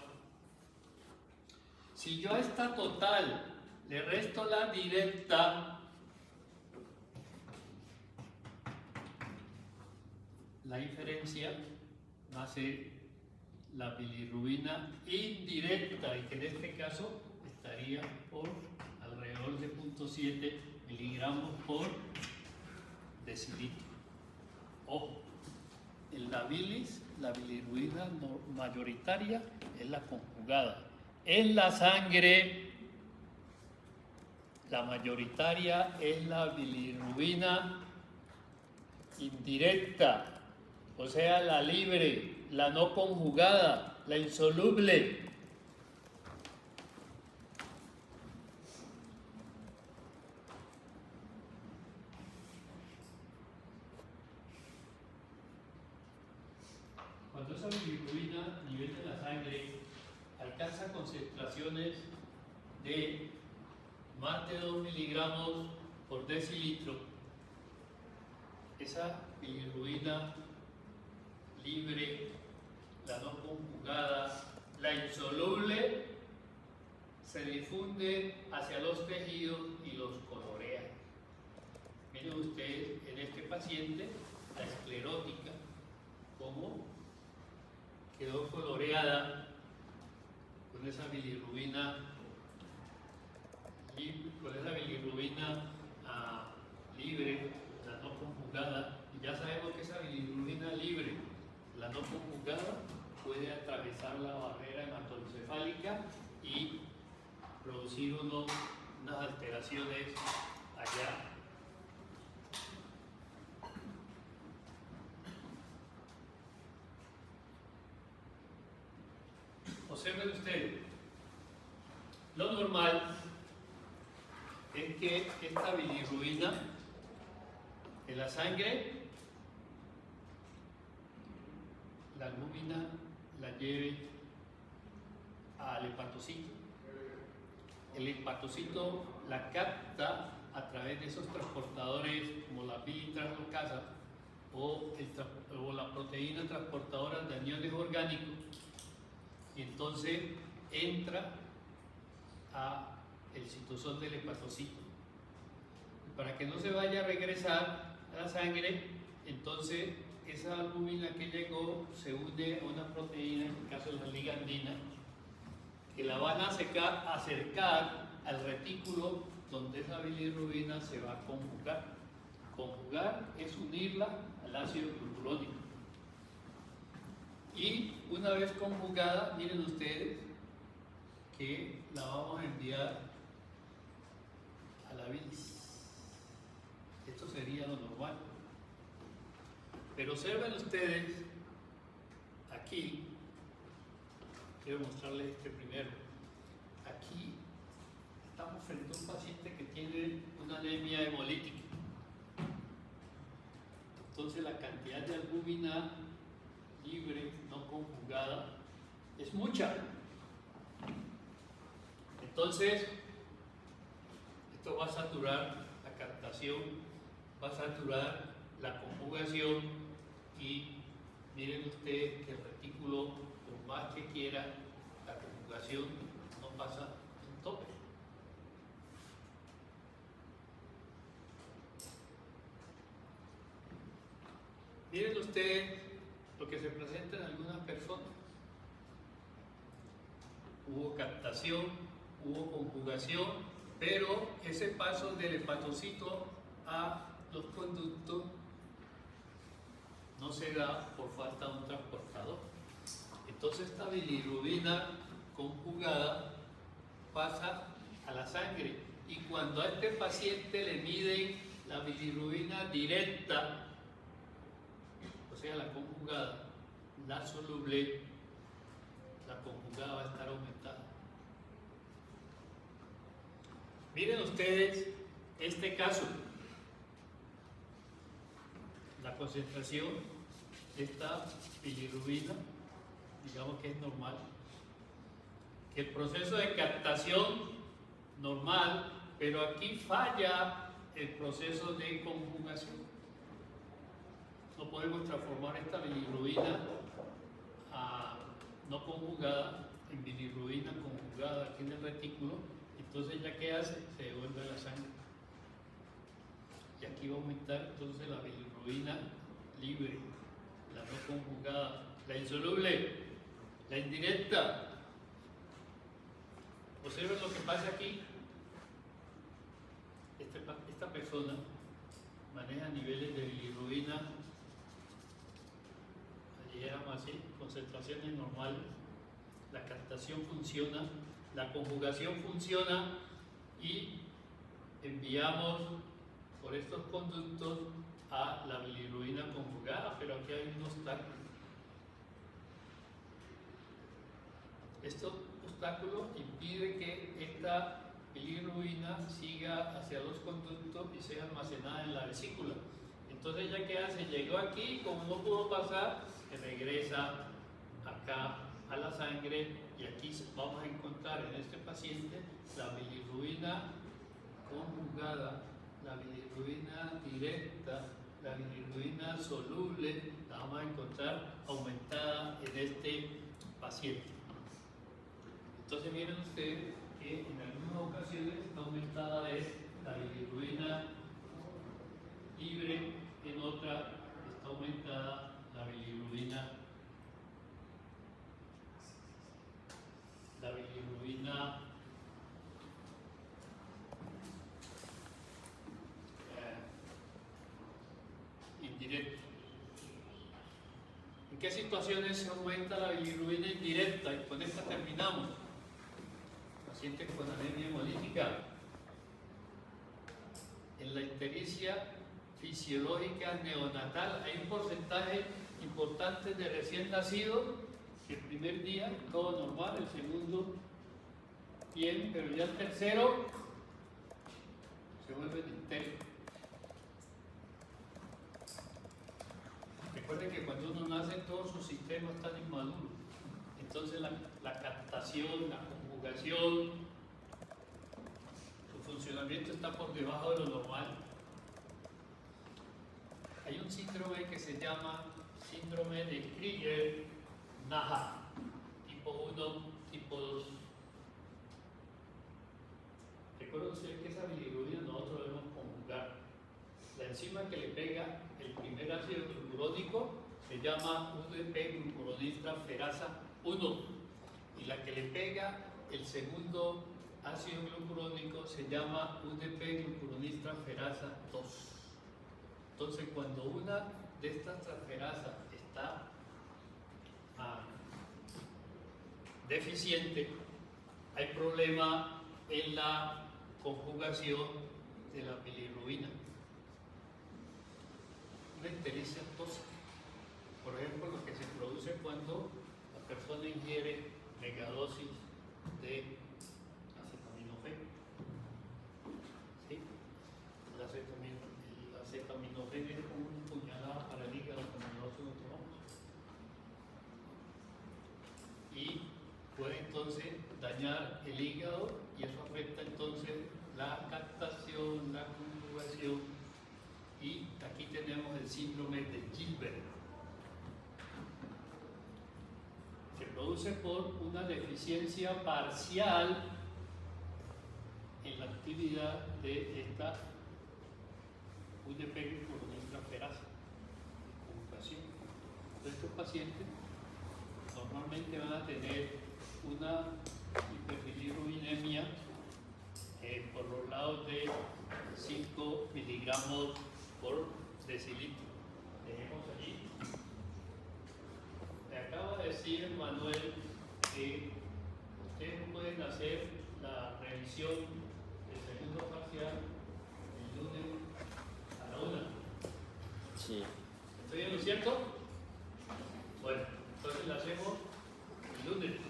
Si yo a esta total le resto la directa, la diferencia va a ser la bilirrubina indirecta, y que en este caso estaría por alrededor de 0.7 miligramos por decilitro. Ojo, en la bilis, la bilirrubina mayoritaria es la conjugada. En la sangre, la mayoritaria es la bilirrubina indirecta, o sea, la libre, la no conjugada, la insoluble. Cuando esa bilirrubina a nivel de la sangre alcanza concentraciones de más de 2 miligramos por decilitro, esa bilirrubina libre, la no conjugada, la insoluble, se difunde hacia los tejidos y los colorea. Miren ustedes en este paciente, la esclerótica, cómo quedó coloreada con esa bilirrubina libre, la no conjugada. Y ya sabemos que esa bilirrubina libre, la no conjugada, puede atravesar la barrera hematoencefálica y producir unas alteraciones allá. Observen ustedes, Lo normal es que esta bilirrubina de la sangre, la albúmina la lleve al hepatocito. El hepatocito la capta a través de esos transportadores como la bilitraslocasa o la proteína transportadora de aniones orgánicos, y entonces entra a el citosol del hepatocito. Para que no se vaya a regresar a la sangre, entonces esa albúmina que llegó se une a una proteína, en el caso de la ligandina, que la van a acercar al retículo donde esa bilirrubina se va a conjugar. Conjugar es unirla al ácido glucurónico. Y una vez conjugada, miren ustedes que la vamos a enviar a la bilis. Esto sería lo normal. Pero observen ustedes aquí, quiero mostrarles este primero. Aquí estamos frente a un paciente que tiene una anemia hemolítica. Entonces la cantidad de albúmina libre, no conjugada, es mucha. Entonces, esto va a saturar la captación, va a saturar la conjugación, y miren ustedes que el retículo, por más que quiera, la conjugación no pasa un tope. Miren ustedes lo que se presenta en algunas personas. Hubo captación, hubo conjugación, pero ese paso del hepatocito a los conductos no se da por falta de un transportador. Entonces esta bilirrubina conjugada pasa a la sangre, y cuando a este paciente le miden la bilirrubina directa, o sea la conjugada, la soluble, la conjugada va a estar aumentada. Miren ustedes este caso. La concentración de esta bilirrubina, digamos que es normal. Que el proceso de captación normal, pero aquí falla el proceso de conjugación. No podemos transformar esta bilirrubina no conjugada en bilirrubina conjugada aquí en el retículo. Entonces, ¿ya qué hace? Se devuelve a la sangre. Y aquí va a aumentar entonces la bilirrubina libre, la no conjugada, la insoluble, la indirecta. Observen lo que pasa aquí. Esta persona maneja niveles de bilirrubina, dijéramos así, concentraciones normales, la captación funciona, la conjugación funciona, y enviamos por estos conductos a la bilirrubina conjugada, pero aquí hay un obstáculo. Este obstáculo impide que esta bilirrubina siga hacia los conductos y sea almacenada en la vesícula. Entonces, ¿ya qué hace? Llegó aquí, como no pudo pasar, se regresa acá a la sangre, y aquí vamos a encontrar en este paciente la bilirrubina conjugada, la bilirrubina directa, la bilirrubina soluble, la vamos a encontrar aumentada en este paciente. Entonces miren ustedes que en algunas ocasiones está aumentada es la bilirrubina libre, en otra está aumentada la bilirrubina indirecta. ¿En qué situaciones se aumenta la bilirrubina indirecta? Y con esta terminamos. Pacientes con anemia hemolítica. En la ictericia fisiológica neonatal hay un porcentaje importante de recién nacidos que el primer día todo normal, el segundo bien, pero ya el tercero se vuelve entero. Recuerden que cuando uno nace todos sus sistemas están inmaduros. Entonces la captación, la conjugación, su funcionamiento está por debajo de lo normal. Hay un síndrome que se llama síndrome de Krieger-Naja, tipo 1, tipo 2. Recuerden ustedes que esa bilirrubina nosotros debemos conjugar. La enzima que le pega el primer ácido glucurónico se llama UDP-glucuroniltransferasa 1 y la que le pega el segundo ácido glucurónico se llama UDP-glucuroniltransferasa 2. Entonces, cuando una de estas transferasas está deficiente, hay problema en la conjugación de la bilirrubina. Una ictericia tóxica, por ejemplo, lo que se produce cuando la persona ingiere megadosis de acetaminofén. ¿Sí? El acetaminofén es como una puñalada para el hígado, como nosotros lo tomamos. Y puede entonces dañar el hígado y eso afecta entonces la captación, la conjugación. Y aquí tenemos el síndrome de Gilbert. Se produce por una deficiencia parcial en la actividad de esta UDP-glucuroniltransferasa, conjugación. Entonces, estos pacientes normalmente van a tener una hiperbilirrubinemia por los lados de 5 miligramos por decilitro. Dejemos allí. Me acaba de decir Manuel que ustedes pueden hacer la revisión del segundo parcial el lunes a la 1. Sí. ¿Estoy en lo cierto? Bueno, entonces la hacemos el lunes.